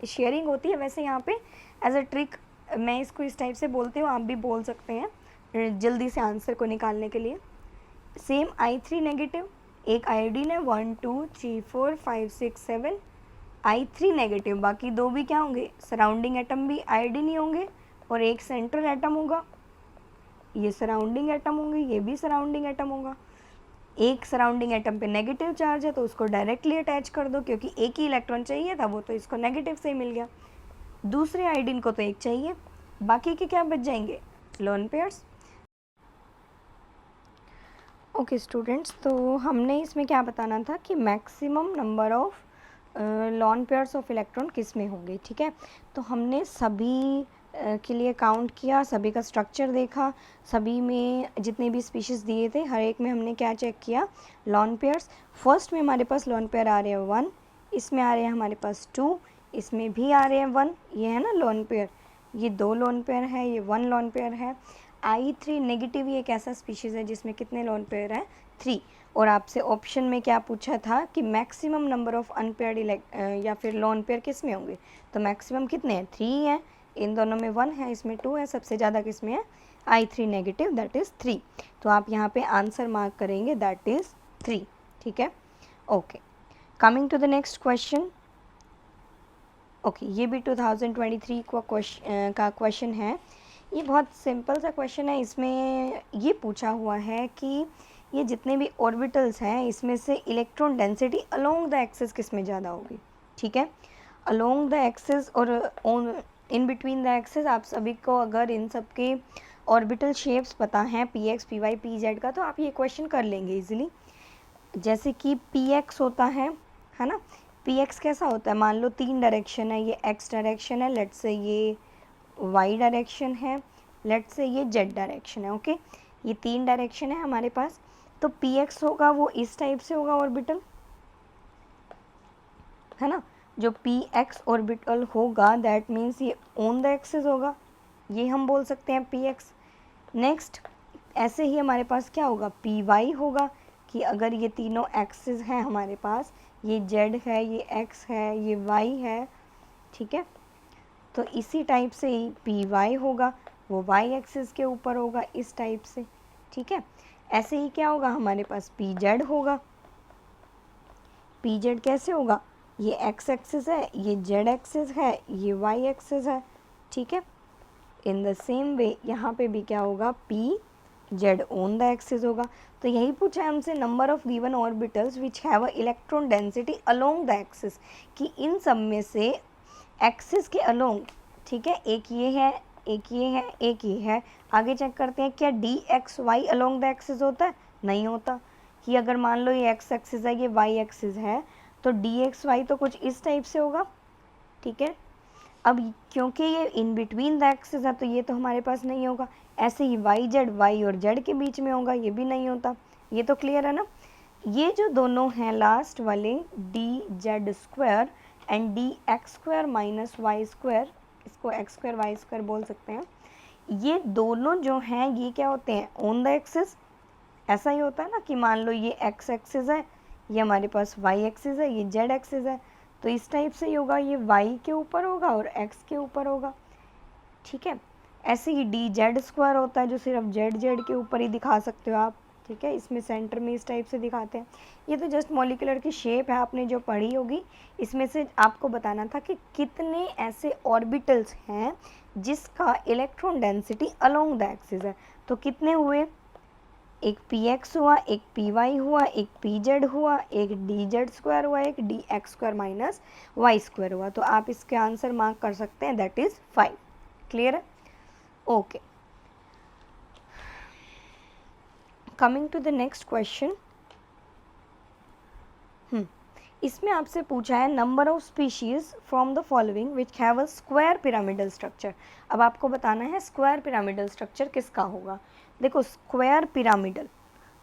शेयरिंग होती है। वैसे यहाँ पे एज अ ट्रिक मैं इसको इस टाइप से बोलती हूँ, आप भी बोल सकते हैं जल्दी से आंसर को निकालने के लिए। सेम I3 नेगेटिव, एक आयोडीन है 1 2 3 4 5 6 7, I3 नेगेटिव, बाकी 2 भी क्या होंगे, सराउंडिंग एटम भी आयोडीन ही होंगे, और एक सेंट्रल एटम होगा, ये सराउंडिंग एटम होंगे, ये भी सराउंडिंग एटम होगा। एक सराउंडिंग एटम पे नेगेटिव चार्ज है तो उसको डायरेक्टली अटैच कर दो, क्योंकि एक ही इलेक्ट्रॉन चाहिए था, वो तो इसको नेगेटिव से ही मिल गया। दूसरे आयोडीन को तो एक चाहिए, बाकी के क्या बच जाएंगे, लोन पेयर्स। ओके स्टूडेंट्स, तो हमने इसमें क्या बताना था कि maximum number of lone pairs of electron किस में होंगे, ठीक है। तो हमने सभी के लिए काउंट किया, सभी का स्ट्रक्चर देखा, सभी में जितने भी स्पीशीज़ दिए थे हर एक में हमने क्या चेक किया, लोन पेयर्स। फर्स्ट में हमारे पास लोन पेयर आ रहे हैं 1, इसमें आ रहे हैं हमारे पास 2, इसमें भी आ रहे हैं 1, ये है ना लोन पेयर, ये 2 लोन पेयर है, ये 1 लोन पेयर है। I3 नेगेटिव ये एक ऐसा स्पीशीज़ है जिसमें कितने लोन पेयर हैं, 3। और आपसे ऑप्शन में क्या पूछा था कि मैक्सिमम नंबर ऑफ अनपेयर्ड या फिर लोन पेयर किस में होंगे, तो मैक्सिमम कितने हैं, 3 हैं, इन दोनों में 1 है, इसमें 2 है, सबसे ज़्यादा किस में है, I3 नेगेटिव, दैट इज़ 3। तो आप यहाँ पे आंसर मार्क करेंगे, दैट इज़ 3, ठीक है। Okay, coming to the next question. Okay, ये भी 2023 का क्वेश्चन है, ये बहुत सिंपल सा क्वेश्चन है। इसमें ये पूछा हुआ है कि ये जितने भी ऑर्बिटल्स हैं इसमें से electron density along the axis किस में ज़्यादा होगी, ठीक है। अलोंग द एक्सिस और on in between the axis, आप सभी को अगर इन सब के ऑर्बिटल शेप्स पता हैं px py pz का, तो आप ये क्वेश्चन कर लेंगे इजीली। जैसे कि px होता है ना, px कैसा होता है, मान लो 3 डायरेक्शन है, ये x डायरेक्शन है, लेट्स से ये y डायरेक्शन है, लेट्स से ये z डायरेक्शन है, ओके, ये 3 डायरेक्शन है हमारे पास। तो px होगा वो इस टाइप से होगा ऑर्बिटल, है ना, जो px ऑर्बिटल होगा दैट मीन्स ये ऑन द एक्सिस होगा, ये हम बोल सकते हैं px। नेक्स्ट ऐसे ही हमारे पास क्या होगा, py होगा, कि अगर ये तीनों एक्सिस हैं हमारे पास, ये z है, ये x है, ये y है, ठीक है, तो इसी टाइप से ही py होगा, वो y एक्सिस के ऊपर होगा इस टाइप से, ठीक है। ऐसे ही क्या होगा हमारे पास, pz होगा, pz कैसे होगा, ये x एक्सिस है, ये z एक्सिस है, ये y एक्सिस है, ठीक है। इन द सेम वे यहाँ पे भी क्या होगा, pz ऑन द एक्सिस होगा। तो यही पूछा है हमसे, number of given orbitals which have a electron density along the axis, कि इन सब में से एक्सिस के अलोंग, ठीक है, एक ये है, एक ये है, एक ये है। आगे चेक करते हैं क्या dxy अलोंग द एक्सिस होता है, नहीं होता। कि अगर मान लो ये x एक्सिस है, ये y एक्सिस है, तो dxy तो कुछ इस टाइप से होगा, ठीक है। अब क्योंकि ये इन बिटवीन द एक्सिस है तो ये तो हमारे पास नहीं होगा। ऐसे ही वाई जेड, वाई और जेड के बीच में होगा, ये भी नहीं होता। ये तो क्लियर है ना। ये जो दोनों हैं लास्ट वाले D Z square and D X square minus Y square, इसको एक्स स्क्वायर वाई स्क्वायर बोल सकते हैं, ये दोनों जो हैं ये क्या होते हैं ऑन द एक्सिस। ऐसा ही होता है ना कि मान लो ये एक्स एक्सिस है, ये हमारे पास वाई एक्सिस है, ये जेड एक्सिस है, तो इस टाइप से ही होगा, ये वाई के ऊपर होगा और एक्स के ऊपर होगा। ठीक है, ऐसे ही डी जेड स्क्वायर होता है जो सिर्फ जेड जेड के ऊपर ही दिखा सकते हो आप। ठीक है, इसमें सेंटर में इस टाइप से दिखाते हैं। ये तो जस्ट मॉलिक्यूलर की शेप है, आपने जो पढ़ी होगी। इसमें से आपको बताना था कि कितने ऐसे ऑर्बिटल्स हैं जिसका electron density along the axis है। तो कितने हुए, एक पी एक्स हुआ, एक पी वाई हुआ, एक पी जेड हुआ, एक डी जेड स्क्वायर हुआ, एक D X square minus Y square हुआ। तो आप इसके आंसर मार्क कर सकते हैं, दैट इज़ 5। क्लियर है? Okay, coming to the next question. इसमें आपसे पूछा है number of species from the following which have a square pyramidal structure. अब आपको बताना है स्क्वायर पिरामिडल स्ट्रक्चर किसका होगा। देखो स्क्वायर पिरामिडल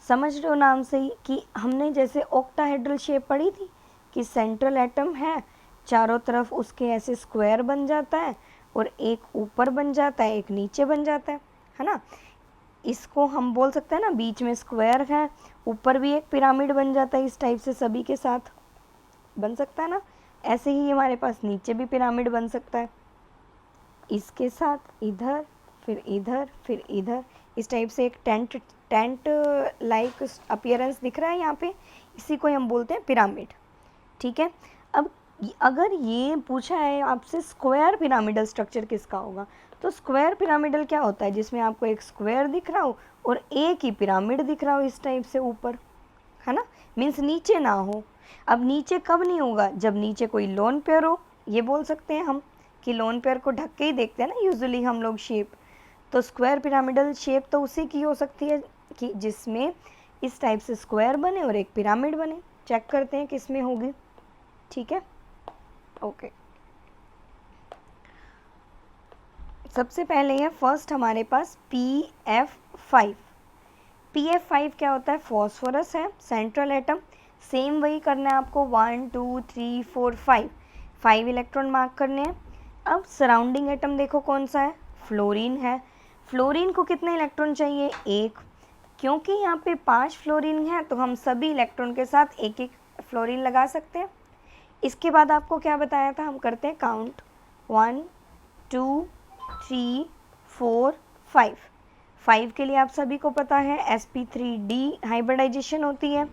समझ रहे हो नाम से ही कि हमने जैसे ऑक्टाहेड्रल शेप पढ़ी थी कि सेंट्रल एटम है, चारों तरफ उसके ऐसे स्क्वायर बन जाता है और एक ऊपर बन जाता है, एक नीचे बन जाता है ना। इसको हम बोल सकते हैं ना, बीच में स्क्वायर है, ऊपर भी एक पिरामिड बन जाता है, इस टाइप से सभी के साथ बन सकता है ना। ऐसे ही हमारे पास नीचे भी पिरामिड बन सकता है, इसके साथ इधर फिर इधर फिर इधर, इस टाइप से एक टेंट लाइक अपीयरेंस दिख रहा है यहाँ पे, इसी को हम बोलते हैं पिरामिड। ठीक है, अब अगर ये पूछा है आपसे स्क्वायर पिरामिडल स्ट्रक्चर किसका होगा, तो स्क्वायर पिरामिडल क्या होता है जिसमें आपको एक स्क्वायर दिख रहा हो और एक ही पिरामिड दिख रहा हो इस टाइप से ऊपर, है ना। मीन्स नीचे ना हो। अब नीचे कब नहीं होगा, जब नीचे कोई लोन पेयर हो। ये बोल सकते हैं हम कि लोन पेयर को ढक के ही देखते हैं ना यूजुअली हम लोग शेप। तो स्क्वायर पिरामिडल शेप तो उसी की हो सकती है कि जिसमें इस टाइप से स्क्वायर बने और एक पिरामिड बने। चेक करते हैं किस में होगी। ठीक है, ओके। सबसे पहले है फर्स्ट हमारे पास PF5। PF5 क्या होता है, फॉस्फोरस है, सेंट्रल एटम। सेम वही करना है आपको, 1 2 3 4 5 इलेक्ट्रॉन मार्क करने हैं। अब सराउंडिंग एटम देखो कौन सा है, फ्लोरीन है। फ्लोरीन को कितने इलेक्ट्रॉन चाहिए, एक। क्योंकि यहाँ पे 5 फ्लोरीन है तो हम सभी इलेक्ट्रॉन के साथ एक एक फ्लोरीन लगा सकते हैं। इसके बाद आपको क्या बताया था, हम करते हैं काउंट, 1 2 3 4 5। 5 के लिए आप सभी को पता है sp3d हाइब्रिडाइजेशन होती है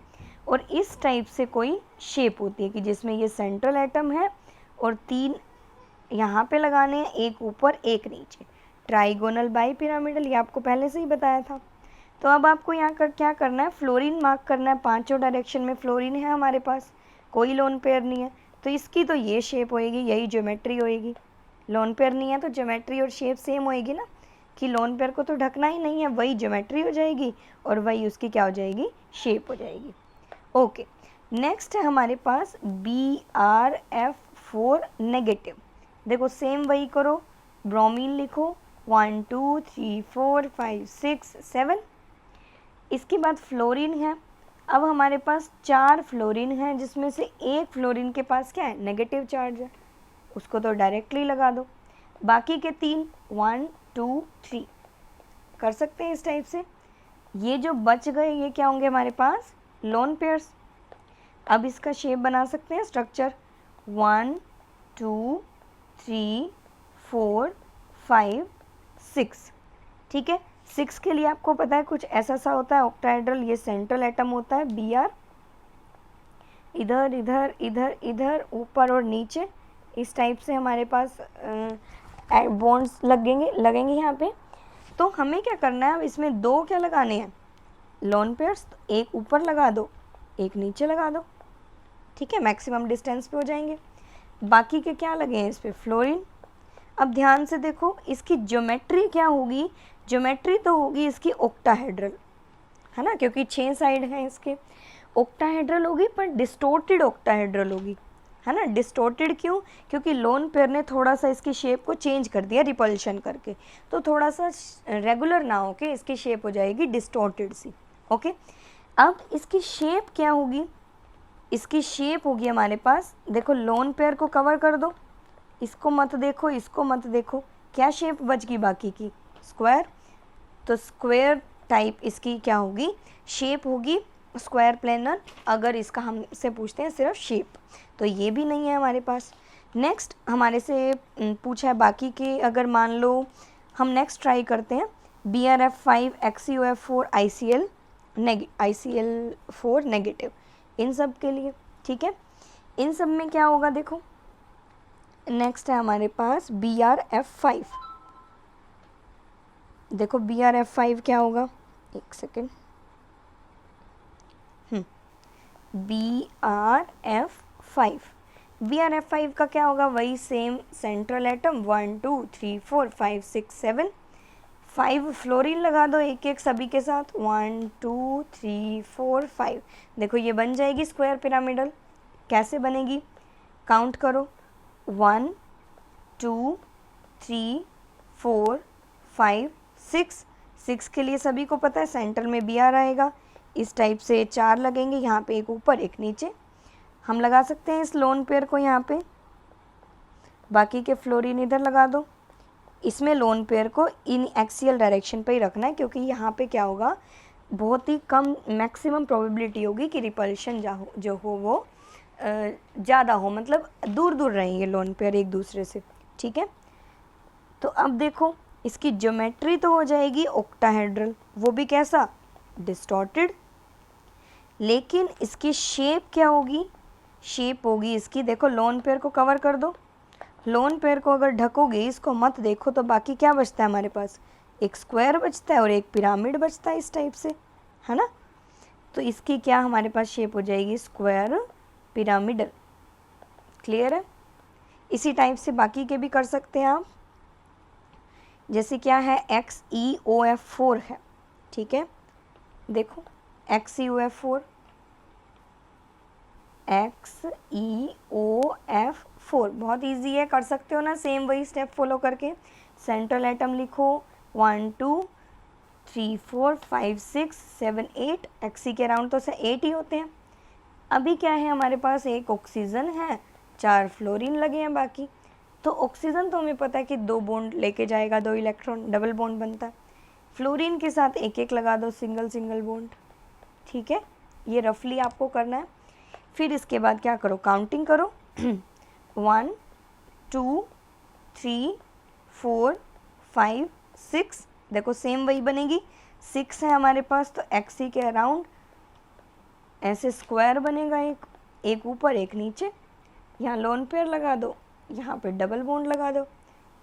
और इस टाइप से कोई शेप होती है कि जिसमें ये सेंट्रल एटम है और 3 यहाँ पे लगाने हैं, एक ऊपर एक नीचे, ट्राइगोनल बाई पिरामिडल, ये आपको पहले से ही बताया था। तो अब आपको यहाँ कर क्या करना है, फ्लोरीन मार्क करना है। पांचों डायरेक्शन में फ्लोरीन है हमारे पास, कोई लोन पेयर नहीं है, तो इसकी तो ये शेप होएगी, यही ज्योमेट्री होएगी। लोन पेयर नहीं है तो ज्योमेट्री और शेप सेम होएगी ना, कि लोन पेयर को तो ढकना ही नहीं है, वही ज्योमेट्री हो जाएगी और वही उसकी क्या हो जाएगी, शेप हो जाएगी। ओके, नेक्स्ट है हमारे पास BrF4 नेगेटिव। देखो सेम वही करो, ब्रोमीन लिखो, 1 2 3 4 5 6 7। इसके बाद फ्लोरीन है। अब हमारे पास 4 फ्लोरीन हैं जिसमें से एक फ्लोरीन के पास क्या है, नेगेटिव चार्ज है, उसको तो डायरेक्टली लगा दो। बाकी के 3 1 2 3 कर सकते हैं इस टाइप से। ये जो बच गए ये क्या होंगे हमारे पास, लोन पेयर्स। अब इसका शेप बना सकते हैं, स्ट्रक्चर 1 2 3 4 5 6। ठीक है, 6 के लिए आपको पता है कुछ ऐसा सा होता है ऑक्टाहेड्रल, ये सेंट्रल एटम होता है Br, इधर इधर इधर इधर ऊपर और नीचे इस टाइप से हमारे पास बॉन्ड्स लगेंगे यहाँ पे। तो हमें क्या करना है, अब इसमें 2 क्या लगाने हैं, लोन पेयर्स, तो एक ऊपर लगा दो, एक नीचे लगा दो। ठीक है, मैक्सिमम डिस्टेंस पे हो जाएंगे। बाकी के क्या लगे हैं इस पर, फ्लोरीन। अब ध्यान से देखो इसकी ज्योमेट्री क्या होगी, ज्योमेट्री तो होगी इसकी ऑक्टाहेड्रल, है ना, क्योंकि 6 साइड हैं इसके, ऑक्टाहेड्रल होगी पर डिस्टोर्टेड ऑक्टाहेड्रल होगी, है ना। डिस्टॉर्टेड क्यों? क्योंकि लोन पेयर ने थोड़ा सा इसकी शेप को चेंज कर दिया रिपल्शन करके, तो थोड़ा सा रेगुलर ना होके इसकी शेप हो जाएगी डिस्टॉर्टेड सी। ओके, अब इसकी शेप क्या होगी? इसकी शेप होगी हमारे पास, देखो लोन पेयर को कवर कर दो, इसको मत देखो, इसको मत देखो, क्या शेप बच गई बाकी की? स्क्वायर। तो स्क्वायर टाइप इसकी क्या होगी? शेप होगी स्क्वायर प्लेनर, अगर इसका हमसे पूछते हैं सिर्फ शेप, तो ये भी नहीं है हमारे पास। नेक्स्ट हमारे से पूछा है बाकी के, अगर मान लो हम नेक्स्ट ट्राई करते हैं BRF5 XCOF4 ICL4 नेगेटिव, इन सब के लिए, ठीक है। इन सब में क्या होगा देखो, नेक्स्ट है हमारे पास BRF5। देखो BRF5 क्या होगा, एक सेकेंड, BRF5 का क्या होगा? वही सेम सेंट्रल एटम 1 2 3 4 5 6 7, 5 फ्लोरीन लगा दो एक एक सभी के साथ, 1 2 3 4 5। देखो ये बन जाएगी स्क्वायर पिरामिडल। कैसे बनेगी? काउंट करो, 1 2 3 4 5 6, 6 के लिए सभी को पता है सेंटर में BR आएगा। इस टाइप से 4 लगेंगे, यहाँ पे एक ऊपर एक नीचे। हम लगा सकते हैं इस लोन पेयर को यहाँ पे, बाकी के फ्लोरीन इधर लगा दो। इसमें लोन पेयर को इन एक्सियल डायरेक्शन पे ही रखना है, क्योंकि यहाँ पे क्या होगा, बहुत ही कम मैक्सिमम प्रोबेबिलिटी होगी कि रिपल्शन जो हो वो ज़्यादा हो, मतलब दूर दूर रहेंगे लोन पेयर एक दूसरे से, ठीक है। तो अब देखो इसकी ज्योमेट्री तो हो जाएगी ऑक्टाहेड्रल, वो भी कैसा? डिस्टॉर्टेड। लेकिन इसकी शेप क्या होगी? शेप होगी इसकी, देखो लोन पेयर को कवर कर दो, लोन पेयर को अगर ढकोगे, इसको मत देखो, तो बाकी क्या बचता है हमारे पास? एक स्क्वायर बचता है और एक पिरामिड बचता है इस टाइप से, है ना। तो इसकी क्या हमारे पास शेप हो जाएगी? Square pyramidal. क्लियर है? इसी टाइप से बाकी के भी कर सकते हैं आप, जैसे क्या है XeOF4 है, ठीक है। देखो XeOF4 बहुत इजी है, कर सकते हो ना, सेम वही स्टेप फॉलो करके। सेंट्रल एटम लिखो 1 2 3 4 5 6 7 8, एक्सी के राउंड तो से 8 ही होते हैं। अभी क्या है हमारे पास? एक ऑक्सीजन है, 4 फ्लोरीन लगे हैं बाकी। तो ऑक्सीजन तो हमें पता है कि 2 बॉन्ड लेके जाएगा, 2 इलेक्ट्रॉन, डबल बॉन्ड बनता है। फ्लोरीन के साथ एक एक लगा दो, सिंगल सिंगल बॉन्ड, ठीक है। ये रफली आपको करना है। फिर इसके बाद क्या करो? काउंटिंग करो 1 2 3 4 5 6, देखो सेम वही बनेगी, 6 है हमारे पास, तो एक्सी के अराउंड ऐसे स्क्वायर बनेगा, एक ऊपर एक नीचे। यहाँ लोन पेयर लगा दो, यहाँ पे डबल बॉन्ड लगा दो,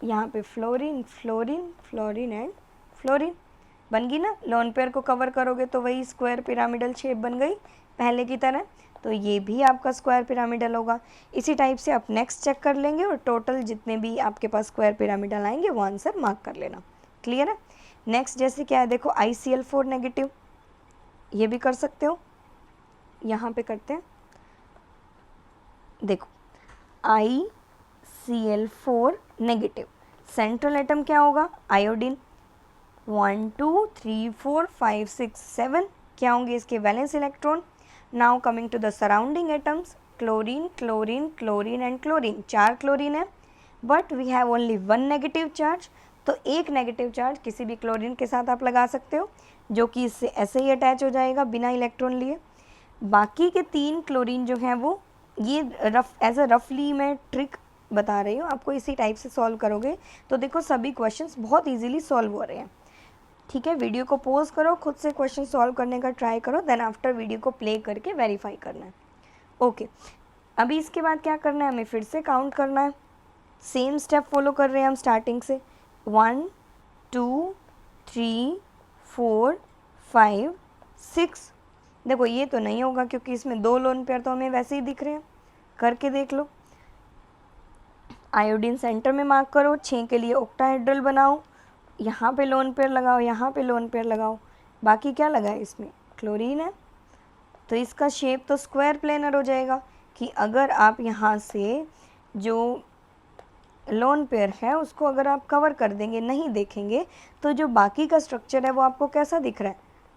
यहाँ पे fluorine fluorine fluorine and fluorine, बन गई ना। लोन पेयर को कवर करोगे तो वही स्क्वायर पिरामिडल शेप बन गई पहले की तरह, तो ये भी आपका स्क्वायर पिरामिडल होगा। इसी टाइप से आप नेक्स्ट चेक कर लेंगे और टोटल जितने भी आपके पास स्क्वायर पिरामिडल आएंगे वो आंसर मार्क कर लेना। क्लियर है? नेक्स्ट जैसे क्या है देखो, ICL4 नेगेटिव, ये भी कर सकते हो। यहाँ पे करते हैं, देखो ICL4 नेगेटिव, सेंट्रल एटम क्या होगा? आयोडीन। 1 2 3 4 5 6 7 क्या होंगे इसके? Valence electron. Now coming to the surrounding atoms, chlorine chlorine chlorine and chlorine, 4 chlorine है, but we have only 1 negative charge, तो एक नेगेटिव चार्ज किसी भी क्लोरीन के साथ आप लगा सकते हो, जो कि इससे ऐसे ही अटैच हो जाएगा बिना इलेक्ट्रॉन लिए। बाकी के 3 क्लोरीन जो हैं वो, ये एज अ रफली मैं ट्रिक बता रही हूँ आपको, इसी टाइप से सॉल्व करोगे तो देखो सभी क्वेश्चंस बहुत इजीली सॉल्व हो रहे हैं, ठीक है। वीडियो को पॉज करो, खुद से क्वेश्चन सॉल्व करने का ट्राई करो, देन आफ्टर वीडियो को प्ले करके वेरीफाई करना है। ओके, अभी इसके बाद क्या करना है? हमें फिर से काउंट करना है, सेम स्टेप फॉलो कर रहे हैं हम स्टार्टिंग से, 1 2 3 4 5 6। देखो ये तो नहीं होगा क्योंकि इसमें 2 लोन पेयर तो हमें वैसे ही दिख रहे हैं, करके देख लो। आयोडीन सेंटर में मार्क करो, 6 के लिए ऑक्टाहेड्रल बनाओ, यहाँ पे लोन पेयर लगाओ, यहाँ पे लोन पेयर लगाओ, बाकी क्या लगा है इसमें? क्लोरीन है, तो इसका शेप तो स्क्वायर प्लेनर हो जाएगा। कि अगर आप यहाँ से जो लोन पेयर है उसको अगर आप कवर कर देंगे, नहीं देखेंगे, तो जो बाकी का स्ट्रक्चर है वो आपको कैसा दिख रहा है,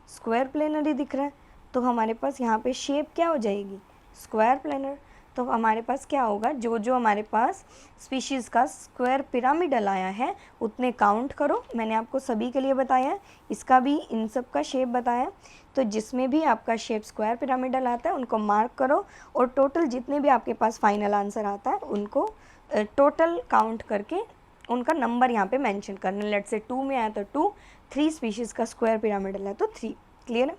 स्क्वायर प्लेनर ही दिख रहा है। तो हमारे पास यहाँ पे शेप क्या हो जाएगी, स्क्वायर प्लेनर। तो हमारे पास क्या होगा, जो जो हमारे पास स्पीशीज़ का स्क्वायर पिरामिडल आया है उतने काउंट करो। मैंने आपको सभी के लिए बताया है, इसका भी इन सब का शेप बताया। तो जिसमें भी आपका शेप स्क्वायर पिरामिडल आता है उनको मार्क करो, और टोटल जितने भी आपके पास फाइनल आंसर आता है उनको टोटल काउंट करके उनका नंबर यहाँ पे मेंशन करना। लेट से 2 में आया तो 2, 3 स्पीशीज़ का स्क्वायर पिरामिडल है तो 3। क्लियर है?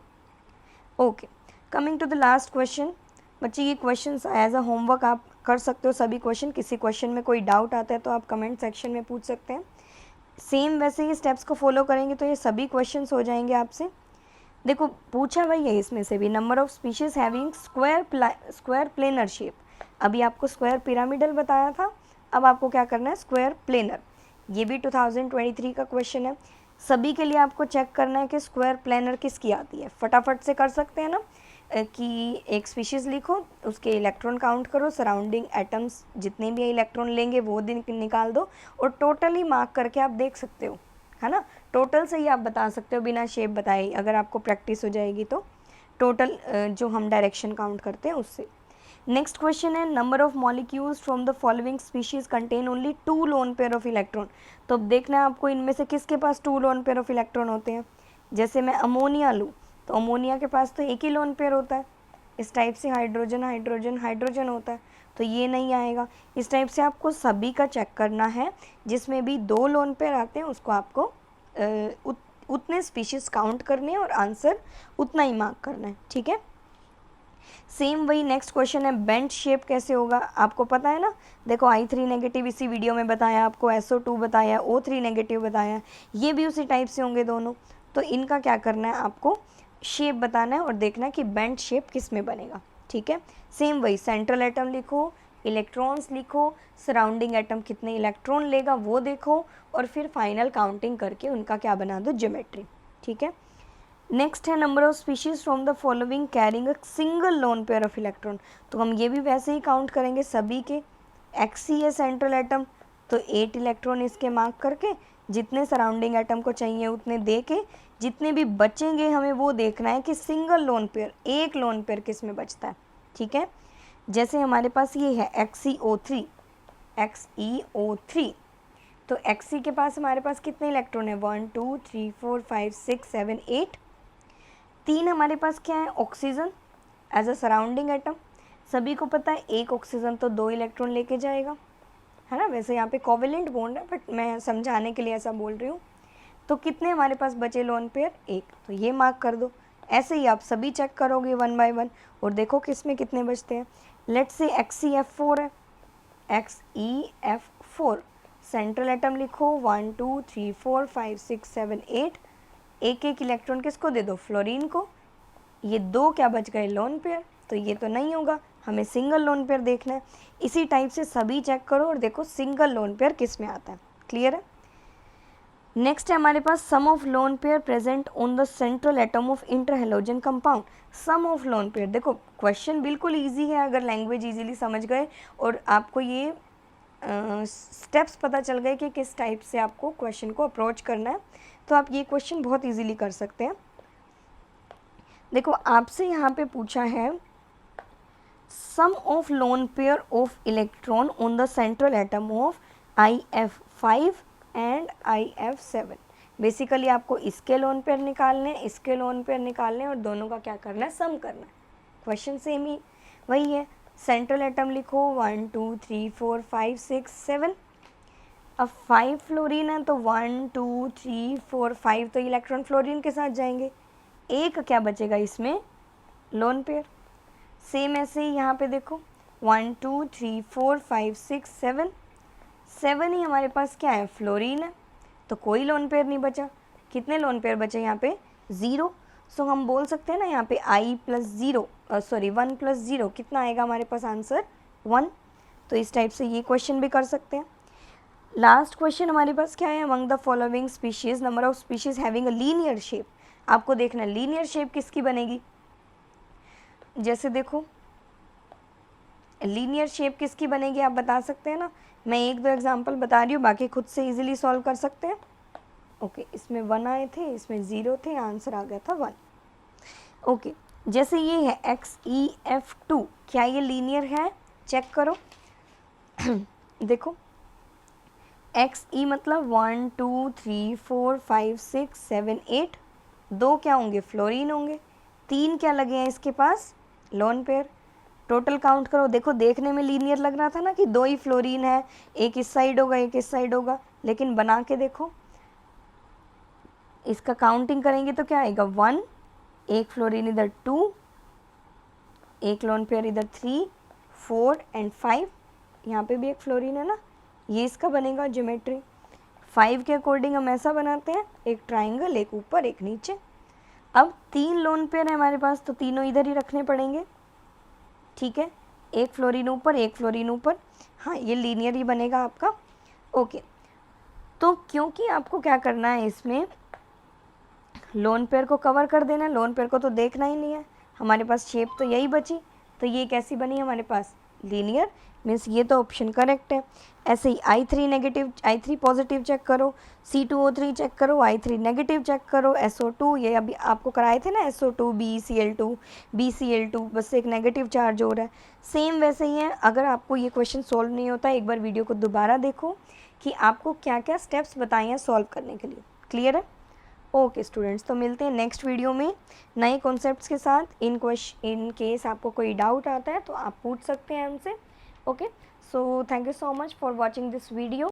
Okay, coming to the last question. बच्चे ये क्वेश्चन एज अ होमवर्क आप कर सकते हो सभी क्वेश्चन। किसी क्वेश्चन में कोई डाउट आता है तो आप कमेंट सेक्शन में पूछ सकते हैं। सेम वैसे ही स्टेप्स को फॉलो करेंगे तो ये सभी क्वेश्चंस हो जाएंगे आपसे। देखो पूछा भाई है इसमें से भी, number of species having square planar shape. अभी आपको स्क्वायर पिरामिडल बताया था, अब आपको क्या करना है, स्क्वायर प्लेनर। ये भी 2023 का क्वेश्चन है। सभी के लिए आपको चेक करना है कि स्क्वायर प्लेनर किसकी आती है। फटाफट से कर सकते हैं ना, कि एक स्पीशीज़ लिखो, उसके इलेक्ट्रॉन काउंट करो, सराउंडिंग एटम्स जितने भी इलेक्ट्रॉन लेंगे वो निकाल दो, और टोटली मार्क करके आप देख सकते हो, है ना। टोटल से ही आप बता सकते हो बिना शेप बताए, अगर आपको प्रैक्टिस हो जाएगी तो। टोटल जो हम डायरेक्शन काउंट करते हैं उससे। नेक्स्ट क्वेश्चन है, number of molecules from the following species contain only 2 loan pair of electron. तो अब देखना है आपको इनमें से किसके पास 2 लोन पेयर ऑफ इलेक्ट्रॉन होते हैं। जैसे मैं अमोनिया लूँ तो अमोनिया के पास तो एक ही लोन पेयर होता है। इस टाइप से हाइड्रोजन हाइड्रोजन हाइड्रोजन होता है, तो ये नहीं आएगा। इस टाइप से आपको सभी का चेक करना है, जिसमें भी 2 लोन पेयर आते हैं उसको आपको उतने स्पीशीज़ काउंट करने हैं और आंसर उतना ही मार्क करना है। ठीक है, सेम वही नेक्स्ट क्वेश्चन है, बेंट शेप कैसे होगा आपको पता है ना। देखो I3 नेगेटिव इसी वीडियो में बताया आपको, SO2 बताया, O3 नेगेटिव बताया, ये भी उसी टाइप से होंगे दोनों। तो इनका क्या करना है, आपको शेप बताना है और देखना है कि बेंट शेप किस में बनेगा। ठीक है, सेम वही सेंट्रल एटम लिखो, इलेक्ट्रॉन्स लिखो, सराउंडिंग एटम कितने इलेक्ट्रॉन लेगा वो देखो, और फिर फाइनल काउंटिंग करके उनका क्या बना दो, ज्योमेट्री। ठीक है, नेक्स्ट है number of species from the following carrying a single loan pair of electron. तो हम ये भी वैसे ही काउंट करेंगे सभी के। XC है सेंट्रल एटम, तो 8 इलेक्ट्रॉन इसके मार्क करके जितने सराउंडिंग एटम को चाहिए उतने दे के, जितने भी बचेंगे हमें वो देखना है कि सिंगल लोन पेयर, एक लोन पेयर किस में बचता है। ठीक है, जैसे हमारे पास ये है XeO3, तो Xc के पास हमारे पास कितने इलेक्ट्रॉन है, 1 2 3 4 5 6 7 8। 3 हमारे पास क्या है, oxygen as a surrounding atom. सभी को पता है एक ऑक्सीजन तो 2 इलेक्ट्रॉन लेके जाएगा, है ना। वैसे यहाँ पे कोवेलेंट बॉन्ड है, बट मैं समझाने के लिए ऐसा बोल रही हूँ। तो कितने हमारे पास बचे लोन पेयर, एक, तो ये मार्क कर दो। ऐसे ही आप सभी चेक करोगे 1 बाय 1 और देखो किस में कितने बचते हैं। लेट्स से XeF4 है, XeF4 सेंट्रल एटम लिखो, 1 2 3 4 5 6 7 8। एक एक इलेक्ट्रॉन किसको दे दो, फ्लोरीन को। ये 2 क्या बच गए, लोन पेयर, तो ये तो नहीं होगा, हमें सिंगल लोन पेयर देखना है। इसी टाइप से सभी चेक करो और देखो सिंगल लोन पेयर किस में आता है। क्लियर है। नेक्स्ट है हमारे पास some of lone pair present on the central atom of interhalogen compound. Some of lone pair, देखो क्वेश्चन बिल्कुल इजी है अगर लैंग्वेज इजीली समझ गए और आपको ये स्टेप्स पता चल गए कि किस टाइप से आपको क्वेश्चन को अप्रोच करना है, तो आप ये क्वेश्चन बहुत इजीली कर सकते हैं। देखो आपसे यहाँ पे पूछा है some of lone pair of electron on the central atom of IF5 and IF7। Basically आपको इसके लोन पेयर निकालने हैं, इसके लोन पेयर निकालने हैं और दोनों का क्या करना है, सम करना है। क्वेश्चन सेम ही वही है। सेंट्रल एटम लिखो 1 2 3 4 5 6 7। अब 5 फ्लोरीन है तो 1 2 3 4 5 तो इलेक्ट्रॉन फ्लोरीन के साथ जाएंगे, एक क्या बचेगा इसमें, लोन पेयर। सेम ऐसे ही यहाँ पे देखो 1 2 3 4 5 6 7, 7 ही हमारे पास क्या है, फ्लोरीन है, तो कोई लोन पेयर नहीं बचा। कितने लोन पेयर बचे यहाँ पे, 0। सो हम बोल सकते हैं ना यहाँ पे 1 + 0 कितना आएगा हमारे पास आंसर, 1। तो इस टाइप से ये क्वेश्चन भी कर सकते हैं। लास्ट क्वेश्चन हमारे पास क्या है, among the following species number of species having a linear shape. आपको देखना है लीनियर शेप किसकी बनेगी। जैसे देखो लीनियर शेप किसकी बनेगी आप बता सकते हैं ना। मैं एक दो एग्जांपल बता रही हूँ, बाकी खुद से इजीली सॉल्व कर सकते हैं। ओके, इसमें 1 आए थे, इसमें 0 थे, आंसर आ गया था 1। ओके, जैसे ये है XEF2, क्या ये लीनियर है? चेक करो। देखो XE मतलब 1 2 3 4 5 6 7 8, 2 क्या होंगे? फ्लोरीन होंगे। 3 क्या लगे हैं इसके पास? Lone pair. टोटल काउंट करो। देखो देखने में लीनियर लग रहा था ना कि 2 ही फ्लोरीन है, एक इस साइड होगा एक इस साइड होगा, लेकिन बना के देखो, इसका काउंटिंग करेंगे तो क्या आएगा? 1, एक फ्लोरीन इधर 2, एक लोन पेयर इधर 3 4 एंड 5, यहाँ पे भी एक फ्लोरीन है ना, ये इसका बनेगा ज्योमेट्री। 5 के अकॉर्डिंग हम ऐसा बनाते हैं, एक ट्राइंगल, एक ऊपर एक नीचे। अब 3 लोन पेयर है हमारे पास, तो तीनों इधर ही रखने पड़ेंगे, ठीक है, एक फ्लोरीन ऊपर एक फ्लोरीन ऊपर। हाँ, ये लीनियर ही बनेगा आपका। ओके, तो क्योंकि आपको क्या करना है, इसमें लोन पेयर को कवर कर देना है, लोन पेयर को तो देखना ही नहीं है, हमारे पास शेप तो यही बची, तो ये कैसी बनी हमारे पास? लीनियर, मीन्स ये तो ऑप्शन करेक्ट है। ऐसे ही I3 negative I3 positive check करो, C2O3 चेक करो, I3 नेगेटिव चेक करो, SO2, ये अभी आपको कराए थे ना, SO2 BCl2 BCl2, बस एक नेगेटिव चार्ज हो रहा है। सेम वैसे ही है। अगर आपको ये क्वेश्चन सॉल्व नहीं होता, एक बार वीडियो को दोबारा देखो कि आपको क्या क्या स्टेप्स बताए हैं सॉल्व करने के लिए। क्लियर है? ओके स्टूडेंट्स, तो मिलते हैं नेक्स्ट वीडियो में नए कॉन्सेप्ट्स के साथ। इन केस आपको कोई डाउट आता है तो आप पूछ सकते हैं हमसे। Okay, so thank you so much for watching this video.